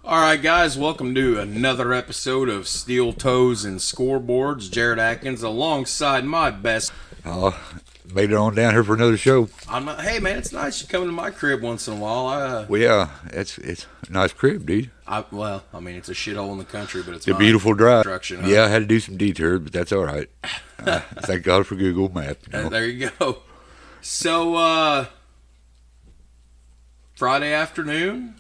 All right, guys, welcome to another episode of Steel Toes and Scoreboards. Jared Atkins alongside my best. Oh, made it on down here for another show. Hey, man, it's nice you coming to my crib once in a while. Well, yeah, it's a nice crib, dude. It's a shithole in the country, but it's a beautiful drive. Huh? Yeah, I had to do some detours, but that's all right. Thank God for Google Maps. There you go. So, Friday afternoon.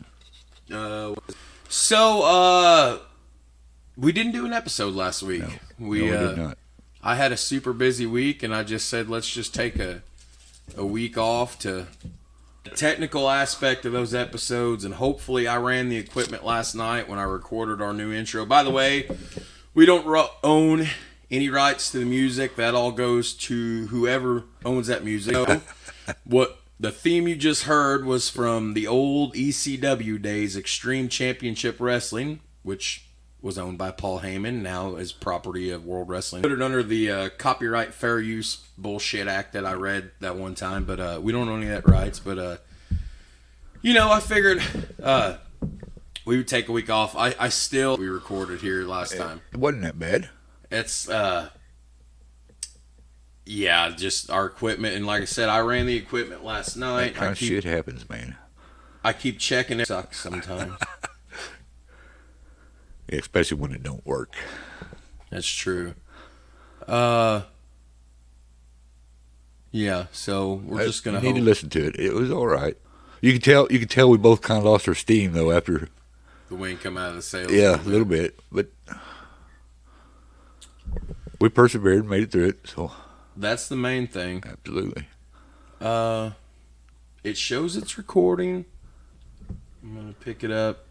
We didn't do an episode last week. No, we did not. I had a super busy week, and I just said, let's just take a week off to the technical aspect of those episodes, and hopefully I ran the equipment last night when I recorded our new intro. By the way, we don't own any rights to the music. That all goes to whoever owns that music. So, what the theme you just heard was from the old ECW days, Extreme Championship Wrestling, which was owned by Paul Heyman, now is property of World Wrestling. Put it under the Copyright Fair Use Bullshit Act that I read that one time, but we don't own any of that rights. But, I figured we would take a week off. We recorded here last time. It wasn't that bad. It's, just our equipment. And like I said, I ran the equipment last night. That kind of shit happens, man. I keep checking it. Sucks sometimes. Especially when it don't work. That's true. So we're just gonna need to listen to it. It was all right. You can tell we both kind of lost our steam though after the wind come out of the sails. Yeah, a little bit, but we persevered, made it through it. So that's the main thing. Absolutely. It shows it's recording. I'm gonna pick it up.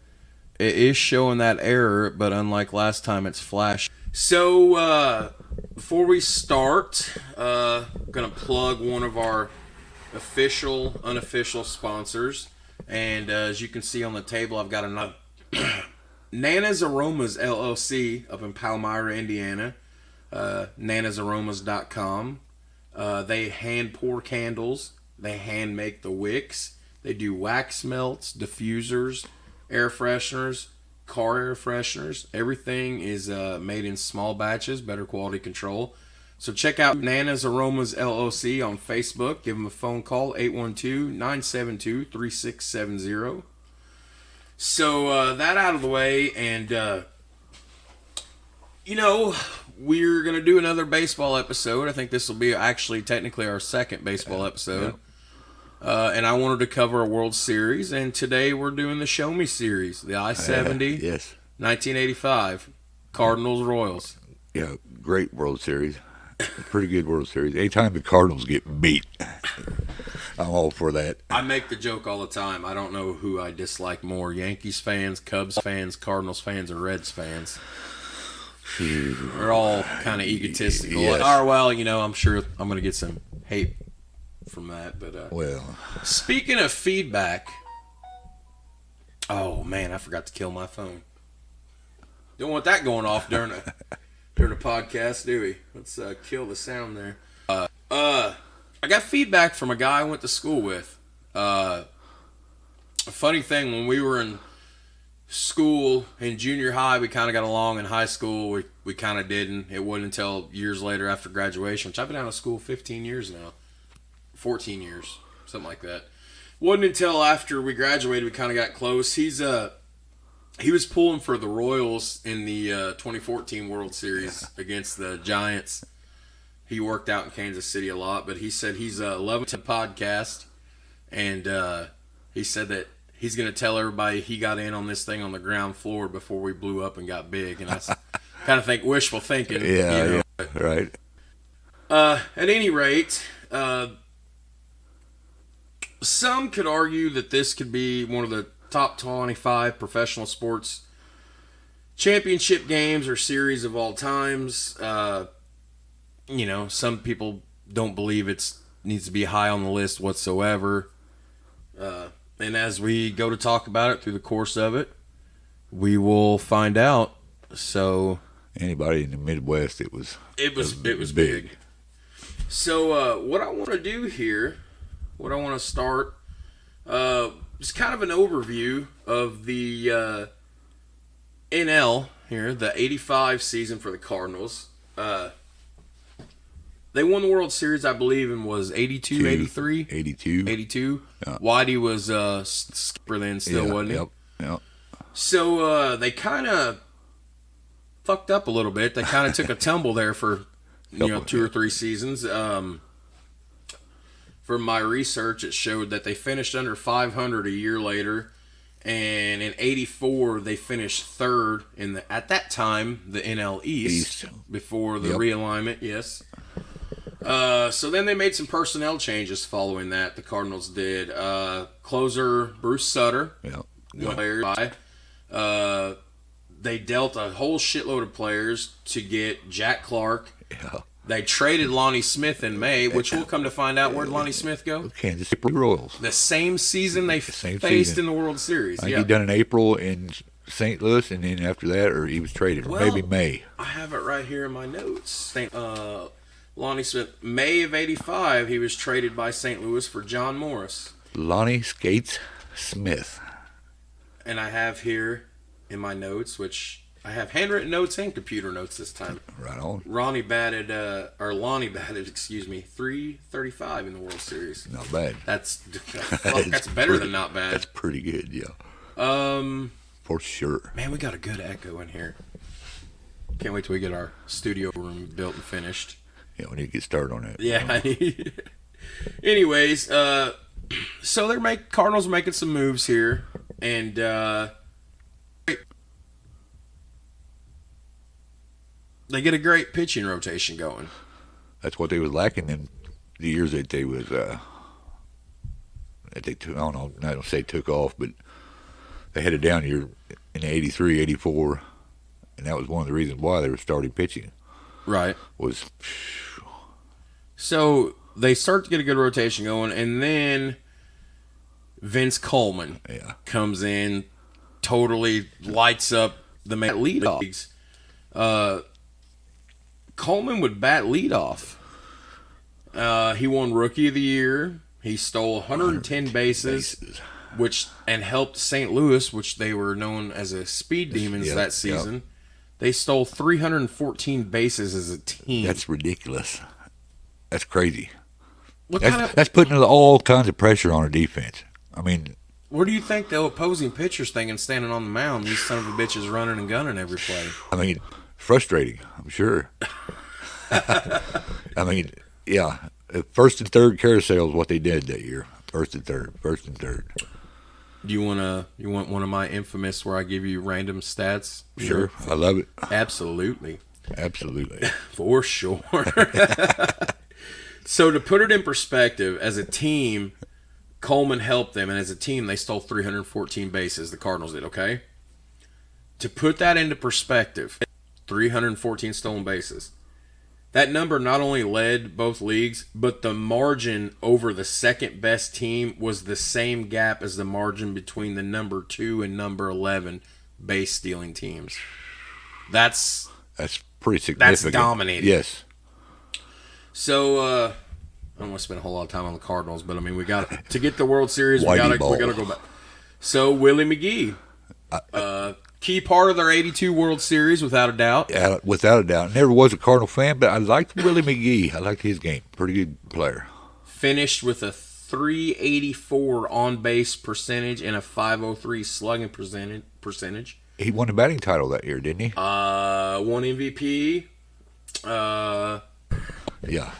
It is showing that error, but unlike last time, it's flash. So, before we start, I'm going to plug one of our unofficial sponsors. And as you can see on the table, I've got another. Nana's Aromas, LLC, up in Palmyra, Indiana. nanasaromas.com. They hand pour candles. They hand make the wicks. They do wax melts, diffusers, air fresheners, car air fresheners. Everything is made in small batches, better quality control. So check out Nana's Aromas LLC on Facebook. Give them a phone call, 812-972-3670. So that out of the way, and we're going to do another baseball episode. I think this will be actually technically our second baseball episode. Yeah. And I wanted to cover a World Series, and today we're doing the Showme Series, the I-70, yes, 1985, Cardinals Royals. Yeah, great World Series, pretty good World Series. Anytime the Cardinals get beat, I'm all for that. I make the joke all the time. I don't know who I dislike more: Yankees fans, Cubs fans, Cardinals fans, or Reds fans. They're all kind of egotistical. Yes. I'm sure I'm going to get some hate from that, but speaking of feedback, oh man, I forgot to kill my phone. Don't want that going off during a podcast, do we? Let's kill the sound there. I got feedback from a guy I went to school with. A funny thing, when we were in school in junior high, we kind of got along. In high school, we kind of didn't. It wasn't until years later after graduation, which I've been out of school 15 years now. 14 years, something like that. Wasn't until after we graduated we kind of got close. He was pulling for the Royals in the 2014 World Series against the Giants. He worked out in Kansas City a lot, but he said he's loving the podcast, and he said that he's going to tell everybody he got in on this thing on the ground floor before we blew up and got big. And I kind of think wishful thinking. Yeah, right. At any rate, some could argue that this could be one of the top 25 professional sports championship games or series of all times. Some people don't believe it needs to be high on the list whatsoever. And as we go to talk about it through the course of it, we will find out. So anybody in the Midwest, it was big. So what I want to do here, what I want to start, is kind of an overview of the NL here, the 85 season for the Cardinals. They won the World Series, I believe, and was 82, 83? 82. 82. Yeah. Whitey was skipper then still, wasn't he? Yep. So they kind of fucked up a little bit. They kind of took a tumble there for 2 or 3 seasons. From my research, it showed that they finished under 500 a year later. And in 84, they finished third in at that time, the NL East. Before the realignment, yes. So then they made some personnel changes following that. The Cardinals did. Closer Bruce Sutter. They dealt a whole shitload of players to get Jack Clark. Yeah. They traded Lonnie Smith in May, which we'll come to find out. Where'd Lonnie Smith go? Kansas City Royals. The same season they faced in the World Series. I think he done in April in St. Louis, and then after that, or he was traded, or maybe May. I have it right here in my notes. Lonnie Smith, May of 85, he was traded by St. Louis for John Morris. Lonnie Skates Smith. And I have here in my notes, which I have handwritten notes and computer notes this time. Right on. Lonnie batted, .335 in the World Series. Not bad. That's better than not bad. That's pretty good, yeah. For sure. Man, we got a good echo in here. Can't wait till we get our studio room built and finished. Yeah, we need to get started on that. Yeah. Anyways, so Cardinals are making some moves here, and they get a great pitching rotation going. That's what they was lacking in the years that they was that they took. I don't say took off, but they had a down year in '83, '84, and that was one of the reasons why they were starting pitching. Right. Was so they start to get a good rotation going, and then Vince Coleman comes in, totally lights up the leadoffs. Coleman would bat leadoff. He won Rookie of the Year. He stole 110 bases, and helped St. Louis, which they were known as a Speed Demons that season. Yep. They stole 314 bases as a team. That's ridiculous. That's crazy. That's putting all kinds of pressure on a defense. I mean, what do you think the opposing pitcher's thinking standing on the mound? These son of a bitches running and gunning every play. I mean, frustrating, I'm sure. I mean, yeah. First and third carousel is what they did that year. First and third. Do you want one of my infamous where I give you random stats? Sure, I love it. Absolutely. For sure. So to put it in perspective, as a team, Coleman helped them, and as a team, they stole 314 bases. The Cardinals did, okay? To put that into perspective, 314 stolen bases. That number not only led both leagues, but the margin over the second best team was the same gap as the margin between the number 2 and number 11 base stealing teams. That's pretty significant. That's dominating. Yes. So I don't want to spend a whole lot of time on the Cardinals, but I mean, we got to get the World Series. We gotta go back. So Willie McGee, key part of their '82 World Series, without a doubt. Yeah, without a doubt. Never was a Cardinal fan, but I liked Willie McGee. I liked his game. Pretty good player. Finished with a 384 on base percentage and a 503 slugging percentage. He won the batting title that year, didn't he? Won MVP. Yeah.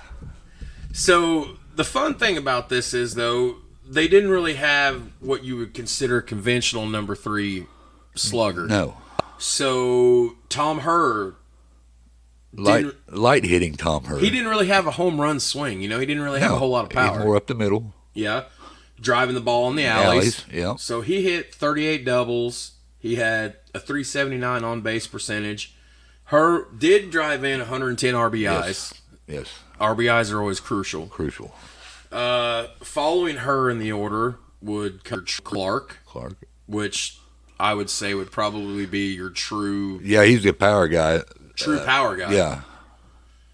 So the fun thing about this is, though, they didn't really have what you would consider conventional number 3 slugger. No. So Tom Herr, light hitting Tom Herr. He didn't really have a home run swing. He didn't really have a whole lot of power. More up the middle. Yeah. Driving the ball in the alleys. Yeah. So he hit 38 doubles. He had a 379 on base percentage. Herr did drive in 110 RBIs. Yes. RBIs are always crucial. Following Herr in the order would come Clark, which I would say would probably be your true... Yeah, he's a power guy. Power guy. Yeah.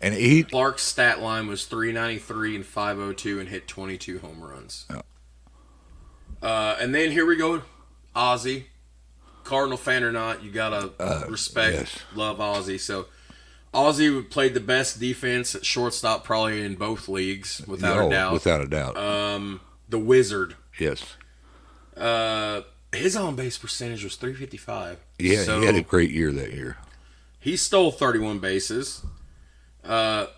And Clark's stat line was 393 and 502 and hit 22 home runs. Yeah. And then here we go, Ozzie. Cardinal fan or not, you gotta respect, yes. love Ozzie. So Ozzie played the best defense at shortstop probably in both leagues, without a doubt. Without a doubt. The Wizard. Yes. His on base percentage was .355. Yeah, so he had a great year that year. he stole 31 bases. Not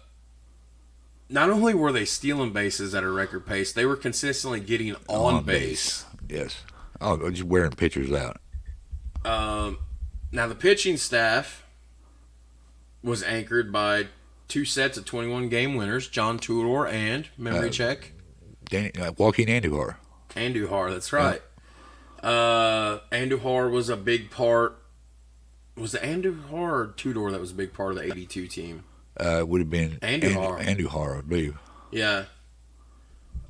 only were they stealing bases at a record pace, they were consistently getting on base. Yes. Oh, just wearing pitchers out. Now, the pitching staff was anchored by 2 sets of 21 game winners, John Tudor and, memory check, Joaquin Andujar. Andujar, that's right. Andujar was a big part. Was it Andujar or Tudor that was a big part of the 82 team? Would have been Andujar. Andujar, I believe. Yeah.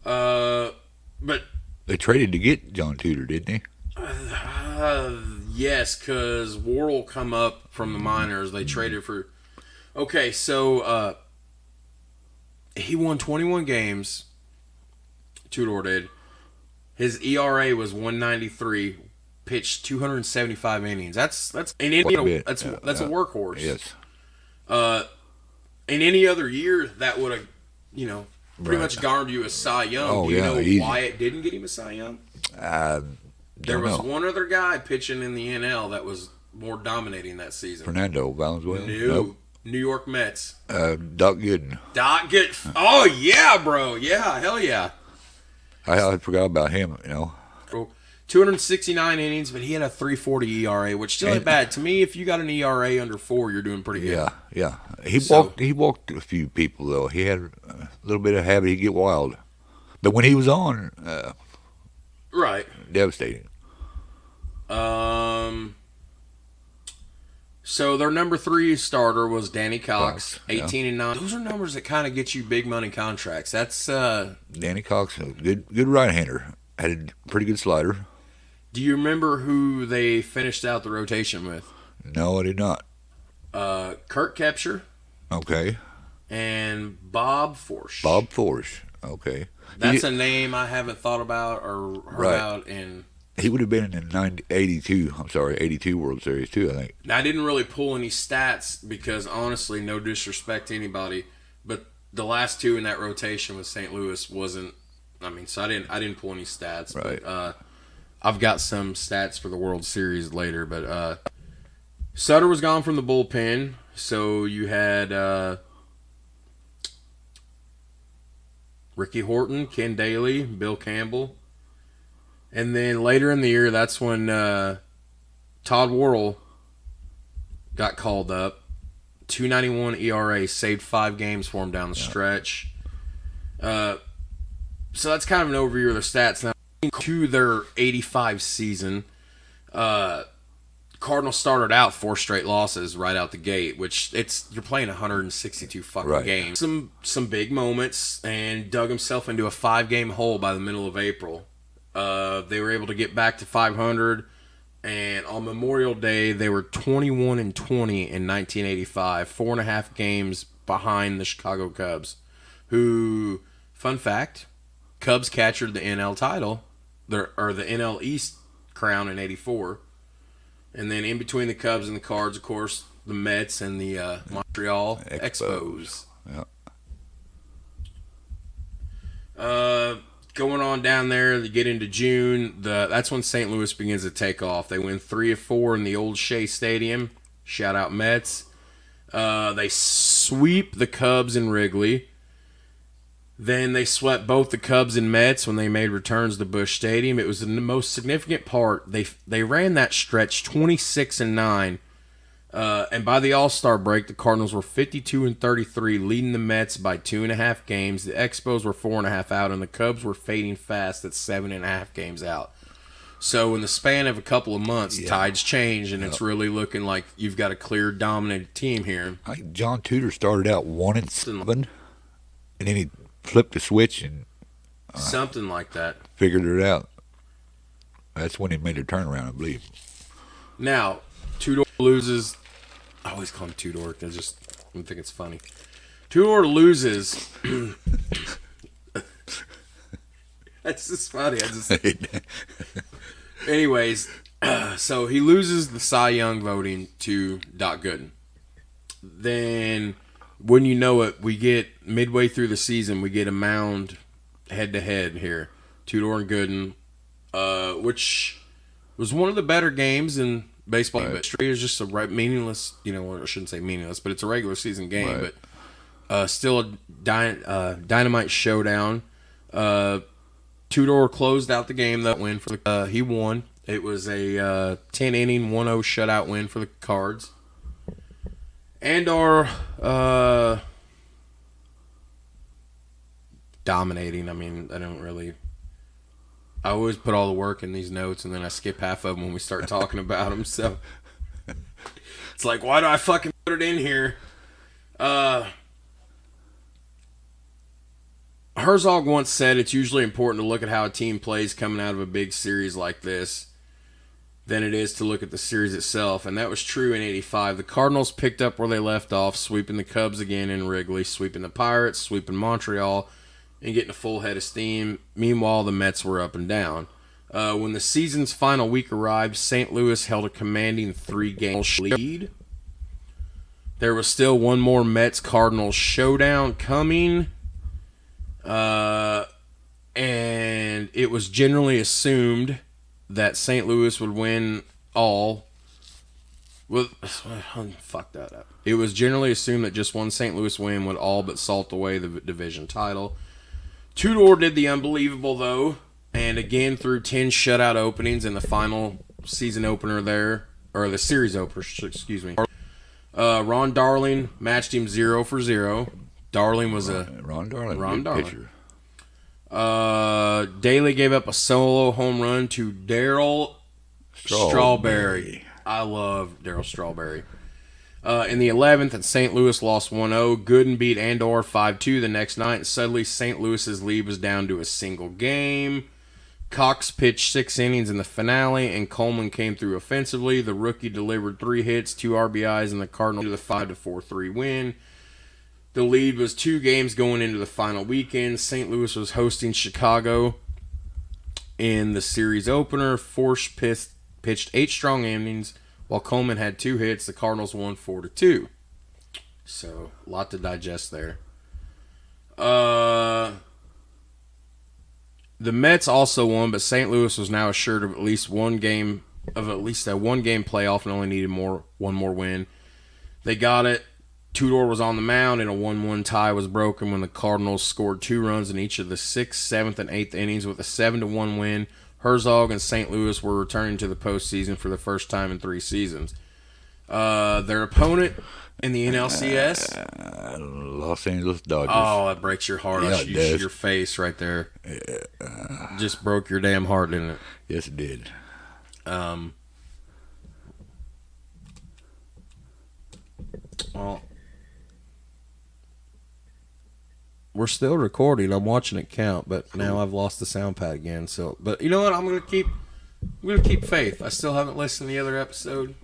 But They traded to get John Tudor, didn't they? yes, because Worrell come up from the minors. They traded for... Okay, so he won 21 games. Tudor did. His ERA was 193. Pitched 275 innings. That's that's a workhorse. Yes. In any other year, that would have, pretty much garnered you a Cy Young. Oh, Do you know easy. why it didn't get him a Cy Young? There Don't was know. one other guy pitching in the NL that was more dominating that season. Fernando Valenzuela. New York Mets. Doc Gooden. Doc Good. Oh yeah, bro. Yeah, hell yeah. I forgot about him. 269 innings, but he had a 3.40 ERA, which still ain't bad. To me, if you got an ERA under 4, you're doing pretty good. Yeah. He walked a few people though. He had a little bit of habit. He'd get wild, but when he was on, Right. devastating. So their number 3 starter was Danny Cox, yeah. 18-9. Those are numbers that kind of get you big money contracts. That's Danny Cox, a good right-hander, had a pretty good slider. Do you remember who they finished out the rotation with? No, I did not. Kurt Kepcher Okay. and Bob Forsch. Bob Forsch. Okay. That's a name I haven't thought about or heard about in... He would have been in the 82 World Series too, I think. Now, I didn't really pull any stats because, honestly, no disrespect to anybody, but the last 2 in that rotation with St. Louis wasn't... so I didn't pull any stats. Right. But I've got some stats for the World Series later, but Sutter was gone from the bullpen, so you had Ricky Horton, Ken Daly, Bill Campbell. And then later in the year, that's when Todd Worrell got called up. 2.91 ERA, saved 5 games for him down the stretch. So that's kind of an overview of their stats. Now, to their 85 season, Cardinals started out 4 straight losses right out the gate, which you're playing 162 fucking games. Some big moments, and dug himself into a 5-game hole by the middle of April. They were able to get back to 500, and on Memorial Day, they were 21-20 in 1985, 4.5 games behind the Chicago Cubs, who, fun fact, Cubs captured the NL title, the NL East crown in 84. And then in between the Cubs and the Cards, of course, the Mets and the Montreal Expos. Yeah. Going on down there, you get into June. That's when St. Louis begins to take off. They win 3 of 4 in the old Shea Stadium. Shout out Mets. They sweep the Cubs in Wrigley. Then they swept both the Cubs and Mets when they made returns to Busch Stadium. It was the most significant part. They ran that stretch 26-9. And by the All-Star break, the Cardinals were 52-33, leading the Mets by 2.5 games. The Expos were 4.5 out, and the Cubs were fading fast at 7.5 games out. So in the span of a couple of months, tides change, and it's really looking like you've got a clear, dominant team here. I think John Tudor started out 1-7, and then he flipped the switch and something like that. Figured it out. That's when he made a turnaround, I believe. Now, Tudor loses. I always call him Tudor. I think it's funny. Tudor loses. That's just funny. Anyways, So he loses the Cy Young voting to Doc Gooden. Then, when you know it, we get midway through the season, we get a mound head-to-head here. Tudor and Gooden, which was one of the better games in baseball. Right. But straight is just a meaningless, I shouldn't say meaningless, but it's a regular season game. Right. But still a dynamite showdown. Tudor closed out the game. That win for the he won. It was a 10-inning, 1-0 shutout win for the Cards. Andor dominating. I mean, I always put all the work in these notes, and then I skip half of them when we start talking about them. So it's like, why do I fucking put it in here? Herzog once said it's usually important to look at how a team plays coming out of a big series like this than it is to look at the series itself, and that was true in '85. The Cardinals picked up where they left off, sweeping the Cubs again in Wrigley, sweeping the Pirates, sweeping Montreal, and getting a full head of steam. Meanwhile, the Mets were up and down. When the season's final week arrived, St. Louis held a commanding 3-game lead. There was still one more Mets-Cardinals showdown coming, and it was generally assumed that St. Louis would win all. Fuck that up. It was generally assumed that just one St. Louis win would all but salt away the division title. Tudor did the unbelievable, though, and again threw 10 shutout openings in the final season opener there, or the series opener, excuse me. Ron Darling matched him 0 for 0. Darling was Ron Darling, Ron Darling pitcher. Daly gave up a solo home run to Darryl Strawberry. I love Darryl Strawberry. In the 11th, and St. Louis lost 1-0. Gooden beat Andor 5-2 the next night, and suddenly St. Louis's lead was down to a single game. Cox pitched 6 innings in the finale, and Coleman came through offensively. The rookie delivered 3 hits, 2 RBIs, and the Cardinals to the 5-4-3 win. The lead was 2 games going into the final weekend. St. Louis was hosting Chicago in the series opener. Force pitched 8 strong innings, while Coleman had 2 hits. The Cardinals won 4-2. So, a lot to digest there. The Mets also won, but St. Louis was now assured of at least a 1-game playoff and only needed one more win. They got it. Tudor was on the mound, and a 1-1 tie was broken when the Cardinals scored 2 runs in each of the 6th, 7th, and 8th innings with a 7-1 win. Herzog and St. Louis were returning to the postseason for the first time in 3 seasons. Their opponent in the NLCS? Los Angeles Dodgers. Oh, that breaks your heart. Yeah, Your face right there. Just broke your damn heart, didn't it? Yes, it did. Well, we're still recording. I'm watching it count, but now I've lost the sound pad again. So, but you know what? I'm gonna keep faith. I still haven't listened to the other episode.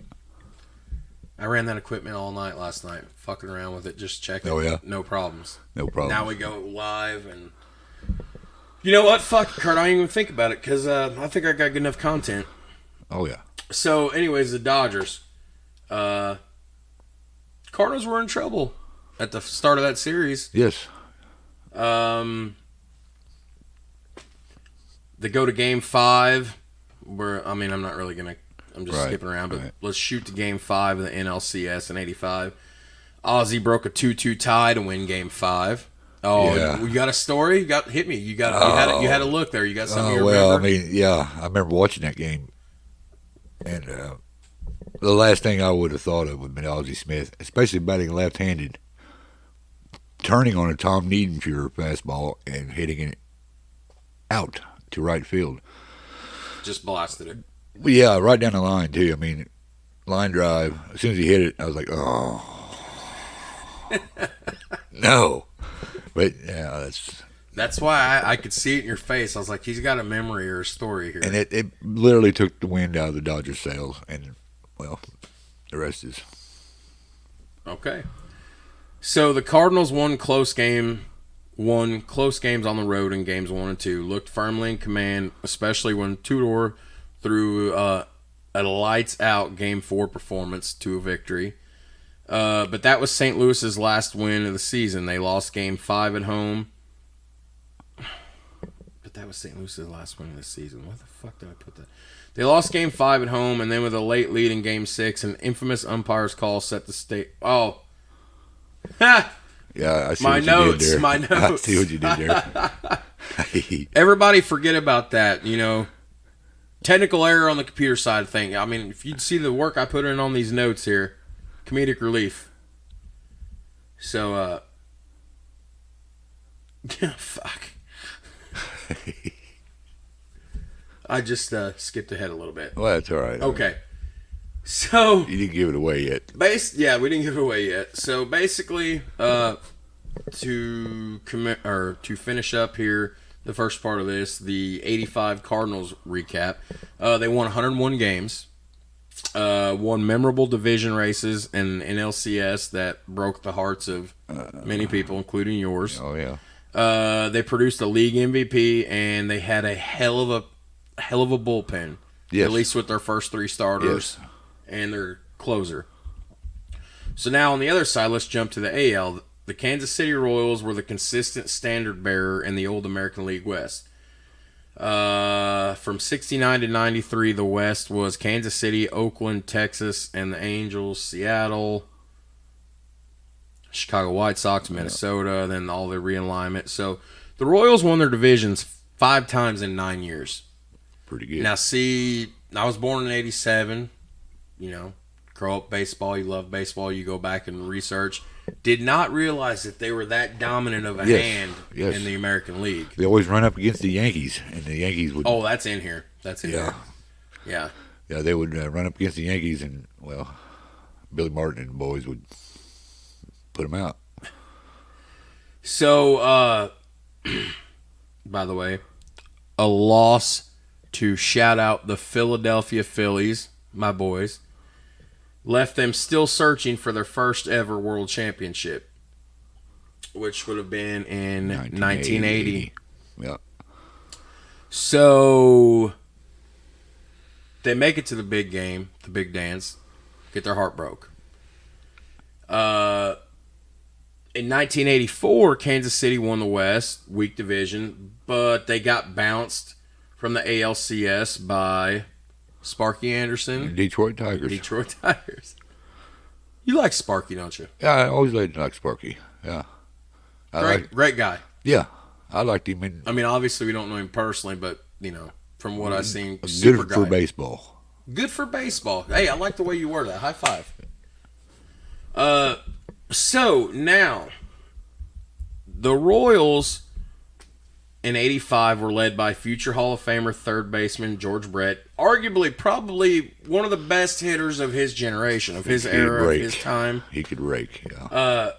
I ran that equipment all night last night, fucking around with it, just checking. Oh yeah, no problems. No problem. Now we go live, and you know what? Fuck, Kurt. I don't even think about it because I think I got good enough content. Oh yeah. So, anyways, the Dodgers. Cardinals were in trouble at the start of that series. Yes. They go to Game 5. I'm not really gonna. I'm just skipping around, but let's shoot to Game 5 of the NLCS in '85. Ozzie broke a 2-2 tie to win Game 5. Oh, yeah. You got a story? Hit me. You had a look there. You got something. Well, I remember watching that game, and the last thing I would have thought of would have been Ozzie Smith, especially batting left-handed, turning on a Tom Niedenfuer fastball and hitting it out to right field. Just blasted it. Well, yeah, right down the line, too. I mean, line drive. As soon as he hit it, I was like, oh. No. But, yeah, that's why I could see it in your face. I was like, he's got a memory or a story here. And it literally took the wind out of the Dodgers' sails. And, well, the rest is. Okay. So the Cardinals won close games on the road in games 1 and 2. Looked firmly in command, especially when Tudor threw a lights-out Game 4 performance to a victory. But that was St. Louis's last win of the season. They lost Game 5 at home. But that was St. Louis's last win of the season. Why the fuck did I put that? They lost Game 5 at home, and then with a late lead in Game 6, an infamous umpire's call set the state. Oh. Ha! Yeah, I see my what notes, you did there. my notes. I see what you did there. Everybody forget about that, you know. Technical error on the computer side of thing. I mean, if you'd see the work I put in on these notes here, comedic relief. So, fuck. I just skipped ahead a little bit. Well, that's all right. Okay. So You didn't give it away yet. yeah, we didn't give it away yet. So basically, to finish up here, the first part of this, the '85 Cardinals recap. They won 101 games, won memorable division races in NLCS that broke the hearts of many people, including yours. Oh yeah. They produced a league MVP, and they had a hell of a bullpen. Yes. At least with their first 3 starters. Yes. And their closer. So now on the other side, let's jump to the AL. The Kansas City Royals were the consistent standard bearer in the old American League West. From 69 to 93, the West was Kansas City, Oakland, Texas, and the Angels, Seattle, Chicago White Sox, Minnesota, then all the realignment. So the Royals won their divisions 5 times in 9 years. Pretty good. Now, see, I was born in '87. You know, grow up baseball. You love baseball. You go back and research. Did not realize that they were that dominant of a hand in the American League. They always run up against the Yankees, and the Yankees would. Oh, that's in here. That's in here. Yeah. Yeah, they would run up against the Yankees, and well, Billy Martin and the boys would put them out. So, by the way, a loss to shout out the Philadelphia Phillies, my boys, left them still searching for their first ever world championship, which would have been in 1980. Yeah. So they make it to the big game, the big dance, get their heart broke. In 1984, Kansas City won the West, weak division, but they got bounced from the ALCS by Sparky Anderson. Detroit Tigers. Detroit Tigers. You like Sparky, don't you? Yeah, I always like Sparky. Yeah. Great guy. Yeah. I liked him. I mean, obviously we don't know him personally, but, you know, from what I've seen, super good for baseball. Good for baseball. Hey, I like the way you word that. High five. So, now, the Royals in '85 were led by future Hall of Famer third baseman George Brett, arguably probably one of the best hitters of his generation, of his era, of his time. He could rake, yeah.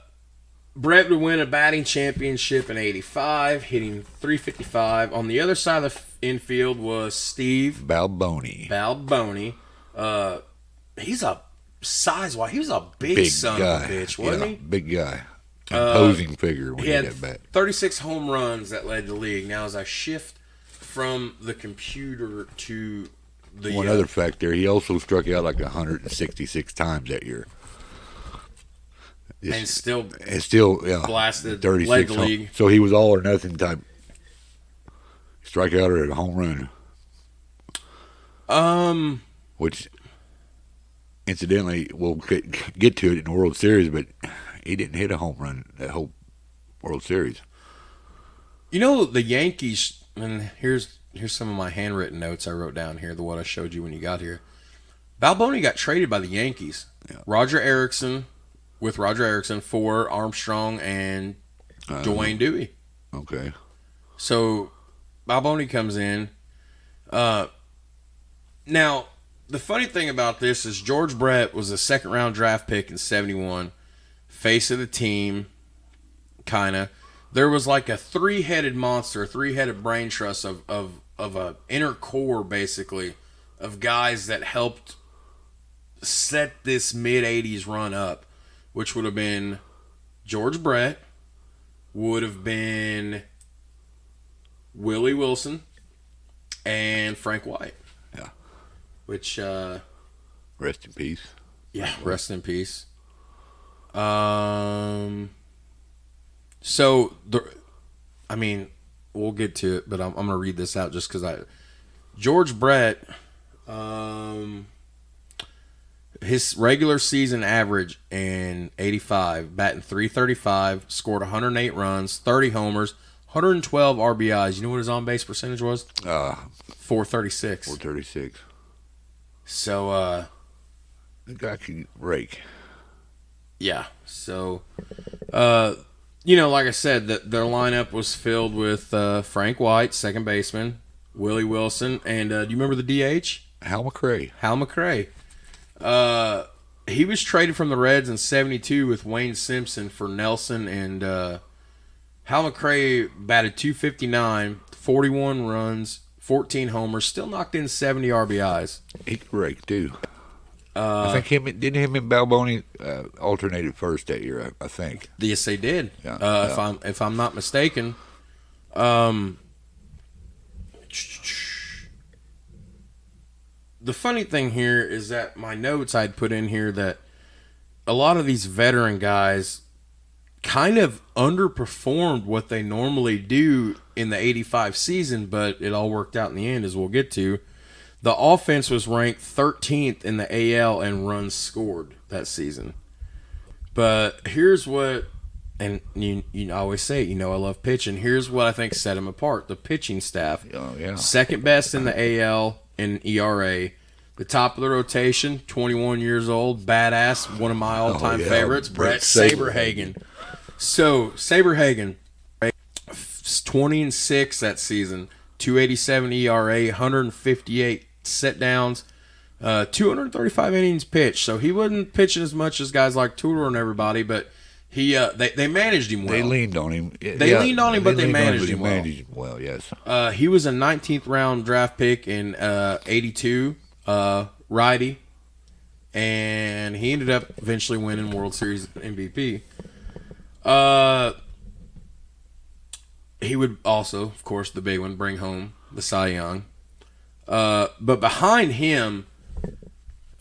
Brett would win a batting championship in '85, hitting .355. On the other side of the infield was Steve Balboni. He's a size-wise, he was a big son guy. of a bitch, wasn't he? Big guy. Imposing figure when He he had hit that bat. 36 home runs that led the league. Now, as I shift from the computer to the... One other fact there, he also struck out like 166 times that year. And still blasted, 36 led the league. So he was all or nothing type strikeout or a home run. Which, incidentally, we'll get to it in the World Series, but he didn't hit a home run that whole World Series. You know, the Yankees, and here's some of my handwritten notes I wrote down here, the one I showed you when you got here. Balboni got traded by the Yankees. Yeah. Roger Erickson for Armstrong and Dwayne Dewey. Okay. So Balboni comes in. Now, the funny thing about this is George Brett was a second-round draft pick in '71, face of the team, kind of. There was like a three-headed monster, a three-headed brain trust of a inner core, basically, of guys that helped set this mid-'80s run up, which would have been George Brett, would have been Willie Wilson, and Frank White. Yeah. which Rest in peace. yeah, rest in peace. So I mean, we'll get to it, but I'm gonna read this out just because George Brett, his regular season average in '85, batting .335, scored 108 runs, 30 homers, 112 RBIs. You know what his on base percentage was? 436. 436. So The guy can rake. yeah. So like I said, their lineup was filled with Frank White, second baseman, Willie Wilson, and do you remember the DH? Hal McRae. Hal McRae. He was traded from the Reds in '72 with Wayne Simpson for Nelson, and Hal McRae batted .259, 41 runs, 14 homers, still knocked in 70 RBIs. He could rake too. I think him and Balboni alternated first that year. I think. Yes, they did. Yeah. If I'm not mistaken. The funny thing here is that my notes I'd put in here that a lot of these veteran guys kind of underperformed what they normally do in the '85 season, but it all worked out in the end, as we'll get to. The offense was ranked 13th in the AL in runs scored that season. But here's what, and you always say, I love pitching. Here's what I think set them apart. The pitching staff. Oh, yeah. Second best in the AL in ERA. The top of the rotation, 21 years old, badass, one of my all-time favorites, Brett Saberhagen. So, Saberhagen, 20-6 that season, 287 ERA, 158 set downs, 235 innings pitched. So he wasn't pitching as much as guys like Tudor and everybody, but they managed him well. They leaned on him. They leaned on him, but they managed him well. Managed him well, yes. He was a 19th round draft pick in '82, righty, and he ended up eventually winning World Series MVP. He would also, of course, the big one, bring home the Cy Young. But behind him,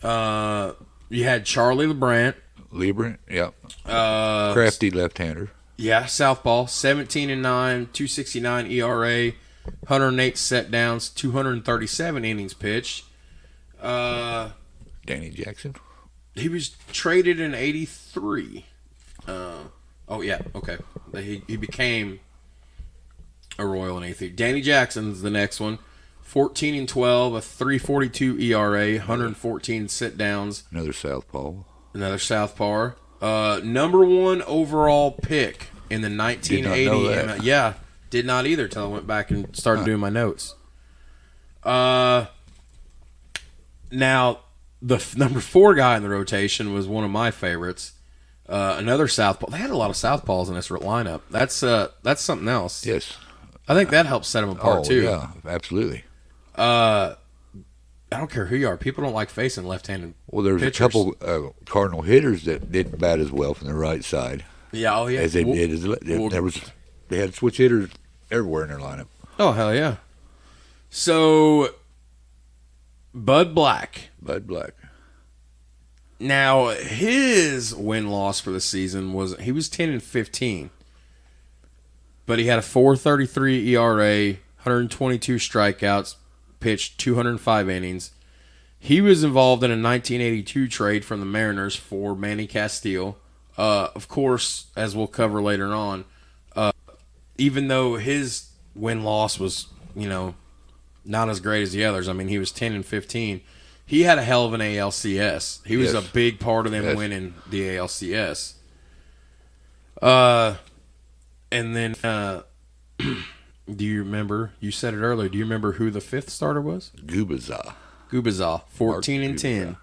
you had Charlie LeBrant. Yep. Crafty left-hander. Yeah, southpaw, 17-9, 269 ERA, 108 set downs, 237 innings pitched. Danny Jackson. He was traded in '83. Oh yeah, okay. He became a Royal in '83. Danny Jackson's the next one. 14-12, a 3.42 ERA, 114 sit downs. Another southpaw. Number one overall pick in the 1980. Did not know that. Yeah, did not either till I went back and started doing my notes. Now, the number 4 guy in the rotation was one of my favorites. Another southpaw. They had a lot of southpaws in this lineup. That's something else. Yes. I think that helps set them apart too. Yeah, absolutely. I don't care who you are. People don't like facing left-handed. Well, there's pitchers. a couple Cardinal hitters that didn't bat as well from the right side. Yeah, oh yeah. As they did. They had switch hitters everywhere in their lineup. Oh hell yeah. So, Bud Black. Now his win-loss for the season was he was 10-15, but he had a 4.33 ERA, 122 strikeouts, pitched 205 innings. He was involved in a 1982 trade from the Mariners for Manny Castile. Of course, as we'll cover later on, even though his win-loss was, not as great as the others. I mean, he was 10-15. He had a hell of an ALCS. He was a big part of them winning the ALCS. And then, do you remember? You said it earlier. Do you remember who the 5th starter was? Gubazah, 14-10.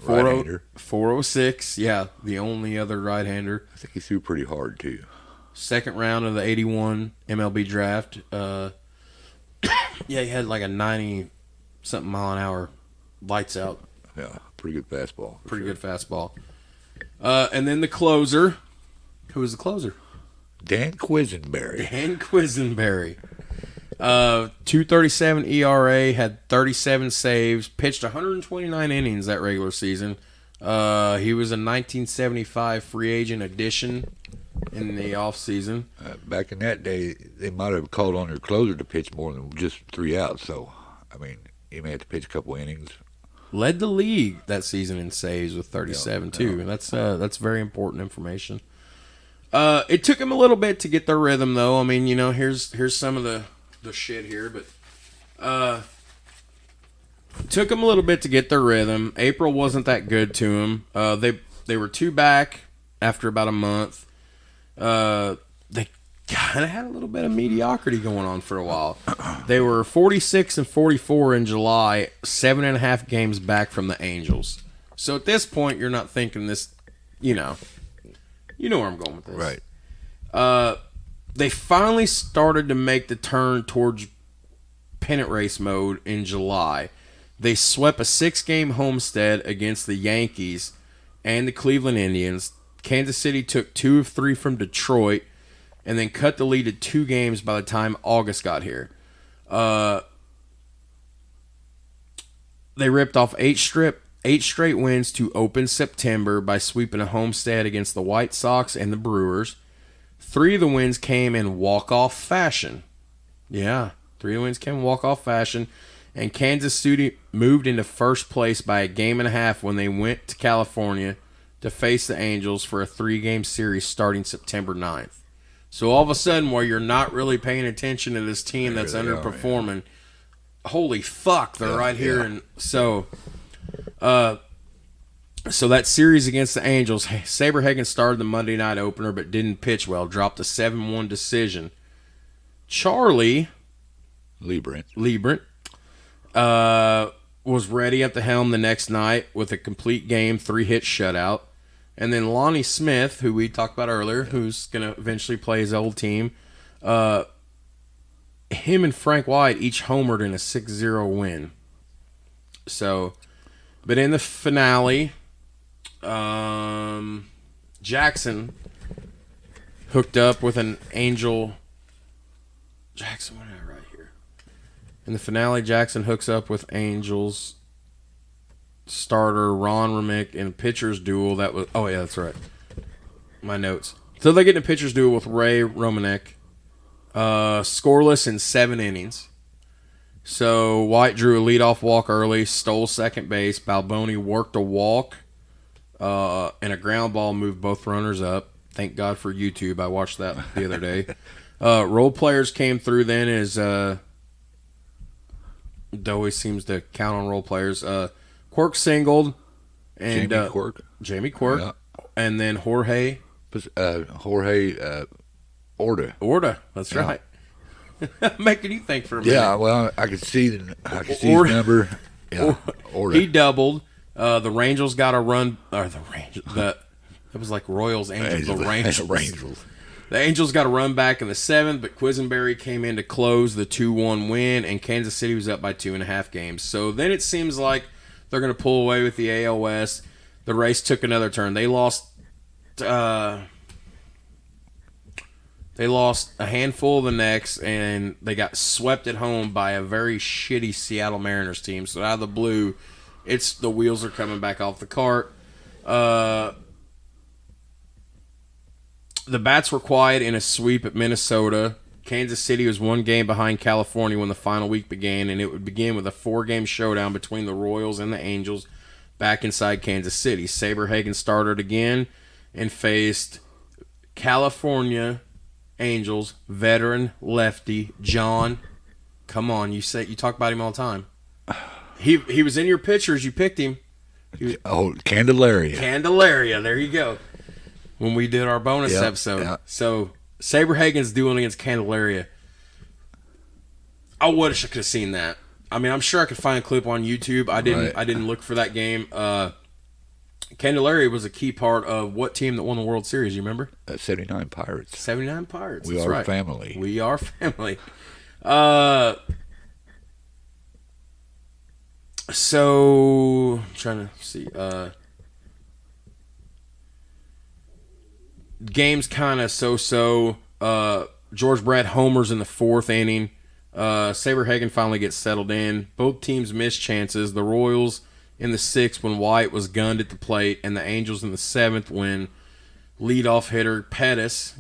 Right-hander. 406. Yeah, the only other right-hander. I think he threw pretty hard too. Second round of the '81 MLB draft. Yeah, he had like a 90-something mile an hour lights out. Yeah, pretty good fastball. Good fastball. And then the closer. Who was the closer? Dan Quisenberry. .237 ERA, had 37 saves, pitched 129 innings that regular season. He was a 1975 free agent addition in the offseason. Back in that day, they might have called on their closer to pitch more than just 3 outs. So, I mean, he may have to pitch a couple innings. Led the league that season in saves with 37 too. That's very important information. It took him a little bit to get their rhythm, though. I mean, here's some of the shit here, but took him a little bit to get their rhythm. April wasn't that good to him. They were 2 back after about a month. They kind of had a little bit of mediocrity going on for a while. They were 46 and 44 in July, 7.5 games back from the Angels. So at this point, you're not thinking this, you know where I'm going with this. Right. They finally started to make the turn towards pennant race mode in July. They swept a 6-game homestand against the Yankees and the Cleveland Indians. Kansas City took 2 of 3 from Detroit and then cut the lead to 2 games by the time August got here. They ripped off 8 straight wins to open September by sweeping a homestand against the White Sox and the Brewers. 3 of the wins came in walk-off fashion. Yeah, 3 of the wins came in walk-off fashion. And Kansas City moved into first place by a game and a half when they went to California to face the Angels for a 3-game series starting September 9th. So all of a sudden, while you're not really paying attention to this team that's underperforming, holy fuck, they're right here. And so that series against the Angels, Saberhagen started the Monday night opener but didn't pitch well, dropped a 7-1 decision. Charlie Liebrant was ready at the helm the next night with a complete game, 3-hit shutout. And then Lonnie Smith, who we talked about earlier, who's going to eventually play his old team, him and Frank White each homered in a 6-0 win. So, but in the finale, Jackson hooked up with an Angel. Jackson, what did I write here? In the finale, Jackson hooks up with Angels starter Ron Remick in a pitcher's duel. That was that's right. My notes. So they get in a pitcher's duel with Ray Romanek, scoreless in 7 innings. So White drew a leadoff walk early, stole second base. Balboni worked a walk, and a ground ball moved both runners up. Thank God for YouTube. I watched that the other day. Role players came through then as always seems to count on role players. Quirk singled, and Jamie Quirk, yeah. And then Jorge Orta. That's right. Making you think for a minute. Yeah, well, I could see his number. Yeah, Orta. He doubled. The Rangers got a run. Or the Rangers. It was like Royals, Angels, the Rangers. The Angels got a run back in the 7th, but Quisenberry came in to close the 2-1 win, and Kansas City was up by 2.5 games. So then it seems like they're going to pull away with the AL West. The race took another turn. They lost a handful of the next, and they got swept at home by a very shitty Seattle Mariners team. So out of the blue, the wheels are coming back off the cart. The bats were quiet in a sweep at Minnesota. Kansas City was 1 game behind California when the final week began, and it would begin with a 4-game showdown between the Royals and the Angels back inside Kansas City. Saberhagen started again and faced California Angels veteran lefty John. Come on, you talk about him all the time. He was in your pictures. You picked him. Candelaria. There you go. When we did our bonus episode. Yep. So Saberhagen's dueling against Candelaria. I wish I could have seen that. I mean, I'm sure I could find a clip on YouTube. I didn't. Right. I didn't look for that game. Candelaria was a key part of what team that won the World Series? You remember? 79 Pirates. 79 Pirates. We That's are right. family. We are family. So I'm trying to see. Game's kind of so-so. George Brett homers in the 4th inning. Saberhagen finally gets settled in. Both teams missed chances. The Royals in the 6th when White was gunned at the plate, and the Angels in the 7th when leadoff hitter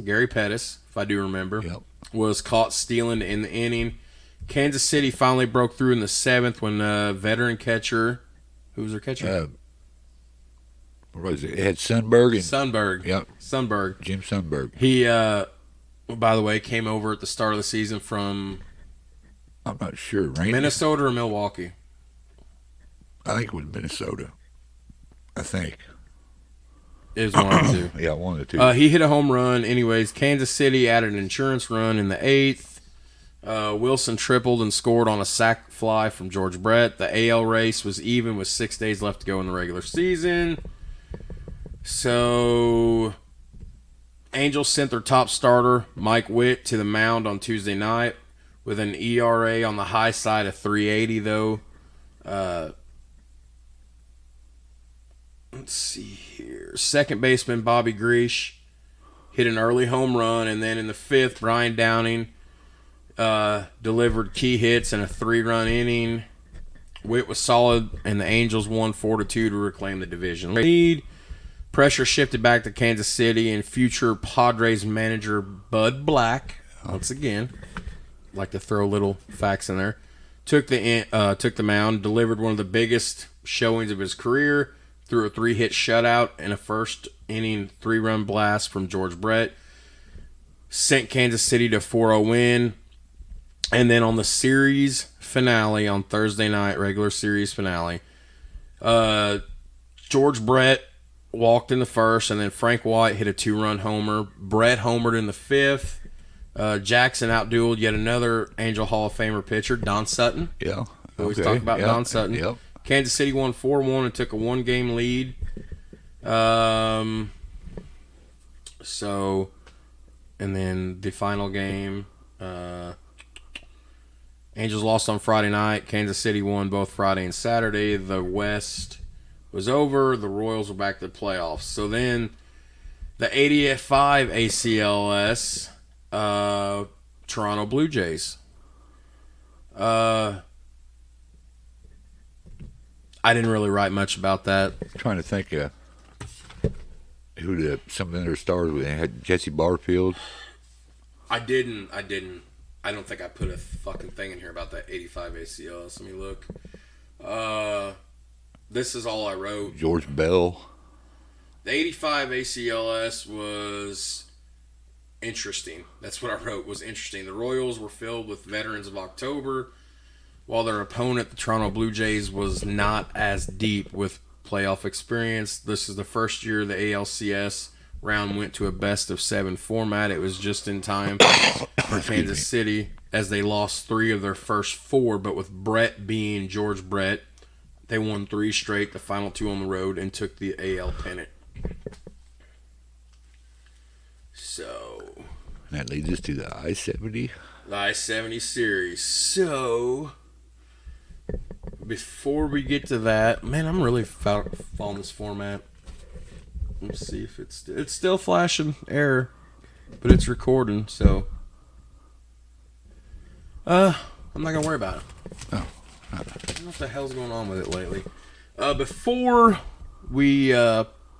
Gary Pettis, if I do remember, was caught stealing in the inning. Kansas City finally broke through in the 7th when veteran catcher, who was their catcher? What was it? It had Sundberg. Yep. Sundberg. Jim Sundberg. He, by the way, came over at the start of the season from... I'm not sure. Minnesota or Milwaukee? I think it was Minnesota. I think. It was one of the two. Yeah, one of the two. He hit a home run. Anyways, Kansas City added an insurance run in the 8th. Wilson tripled and scored on a sac fly from George Brett. The AL race was even with 6 days left to go in the regular season. So, Angels sent their top starter, Mike Witt, to the mound on Tuesday night with an ERA on the high side of 3.80, though. Let's see here. Second baseman Bobby Grish hit an early home run, and then in the 5th, Brian Downing delivered key hits in a 3-run inning. Witt was solid, and the Angels won 4-2 to reclaim the division lead. Pressure shifted back to Kansas City, and future Padres manager Bud Black, once again, like to throw little facts in there, took the mound, delivered one of the biggest showings of his career, threw a 3-hit shutout and a first-inning 3-run blast from George Brett, sent Kansas City to 4-0 win. And then on the series finale, on Thursday night, regular series finale, George Brett walked in the 1st, and then Frank White hit a 2-run homer. Brett homered in the 5th. Jackson outdueled yet another Angel Hall of Famer pitcher, Don Sutton. Yeah. We always talk about Don Sutton. Yep. Kansas City won 4-1 and took a 1-game lead. So, and then the final game, Angels lost on Friday night. Kansas City won both Friday and Saturday. The West was over. The Royals were back to the playoffs. So then the 85 ACLS, Toronto Blue Jays. I didn't really write much about that. I'm trying to think who some of their stars were. They had Jesse Barfield. I didn't. I don't think I put a fucking thing in here about that 85 ACLS. Let me look. This is all I wrote. George Bell. The 85 ACLS was interesting. That's what I wrote, was interesting. The Royals were filled with veterans of October, while their opponent, the Toronto Blue Jays, was not as deep with playoff experience. This is the first year the ALCS round went to a best-of-7 format. It was just in time for Kansas City, as they lost 3 of their first 4, but with Brett being George Brett, they won 3 straight, the final 2 on the road, and took the AL pennant. So, that leads us to the I-70. The I-70 series. So, before we get to that, man, I'm really following this format. Let's see if it's still flashing error, but it's recording, so I'm not gonna worry about it. Oh, I don't know what the hell's going on with it lately. Before we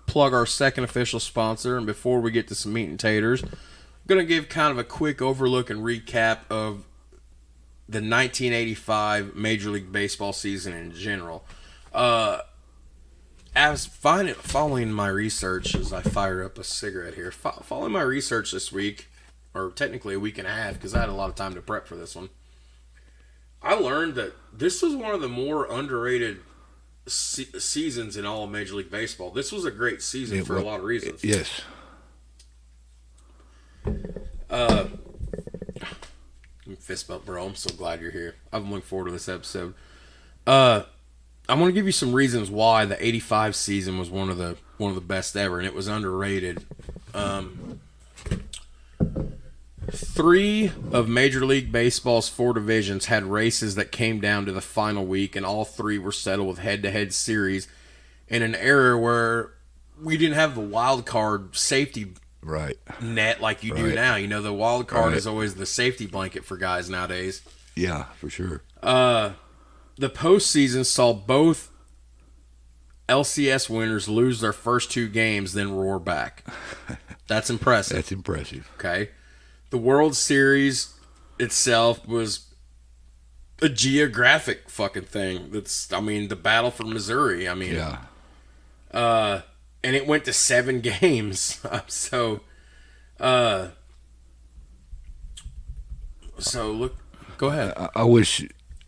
plug our second official sponsor, and before we get to some meat and taters, I'm gonna give kind of a quick overlook and recap of the 1985 Major League Baseball season in general. As following my research, as I fire up a cigarette here, following my research this week, or technically a week and a half, because I had a lot of time to prep for this one, I learned that this was one of the more underrated seasons in all of Major League Baseball. This was a great season for a lot of reasons. Yes. Fist bump, bro. I'm so glad you're here. I've been looking forward to this episode. I'm going to give you some reasons why the 85 season was one of the best ever, and it was underrated. 3 of Major League Baseball's 4 divisions had races that came down to the final week, and all 3 were settled with head-to-head series in an era where we didn't have the wild card safety net like you do now. You know, the wild card is always the safety blanket for guys nowadays. Yeah, for sure. The postseason saw both LCS winners lose their first 2 games, then roar back. That's impressive. That's impressive. Okay. The World Series itself was a geographic fucking thing. The battle for Missouri. Yeah. And it went to 7 games. So look, go ahead. I wish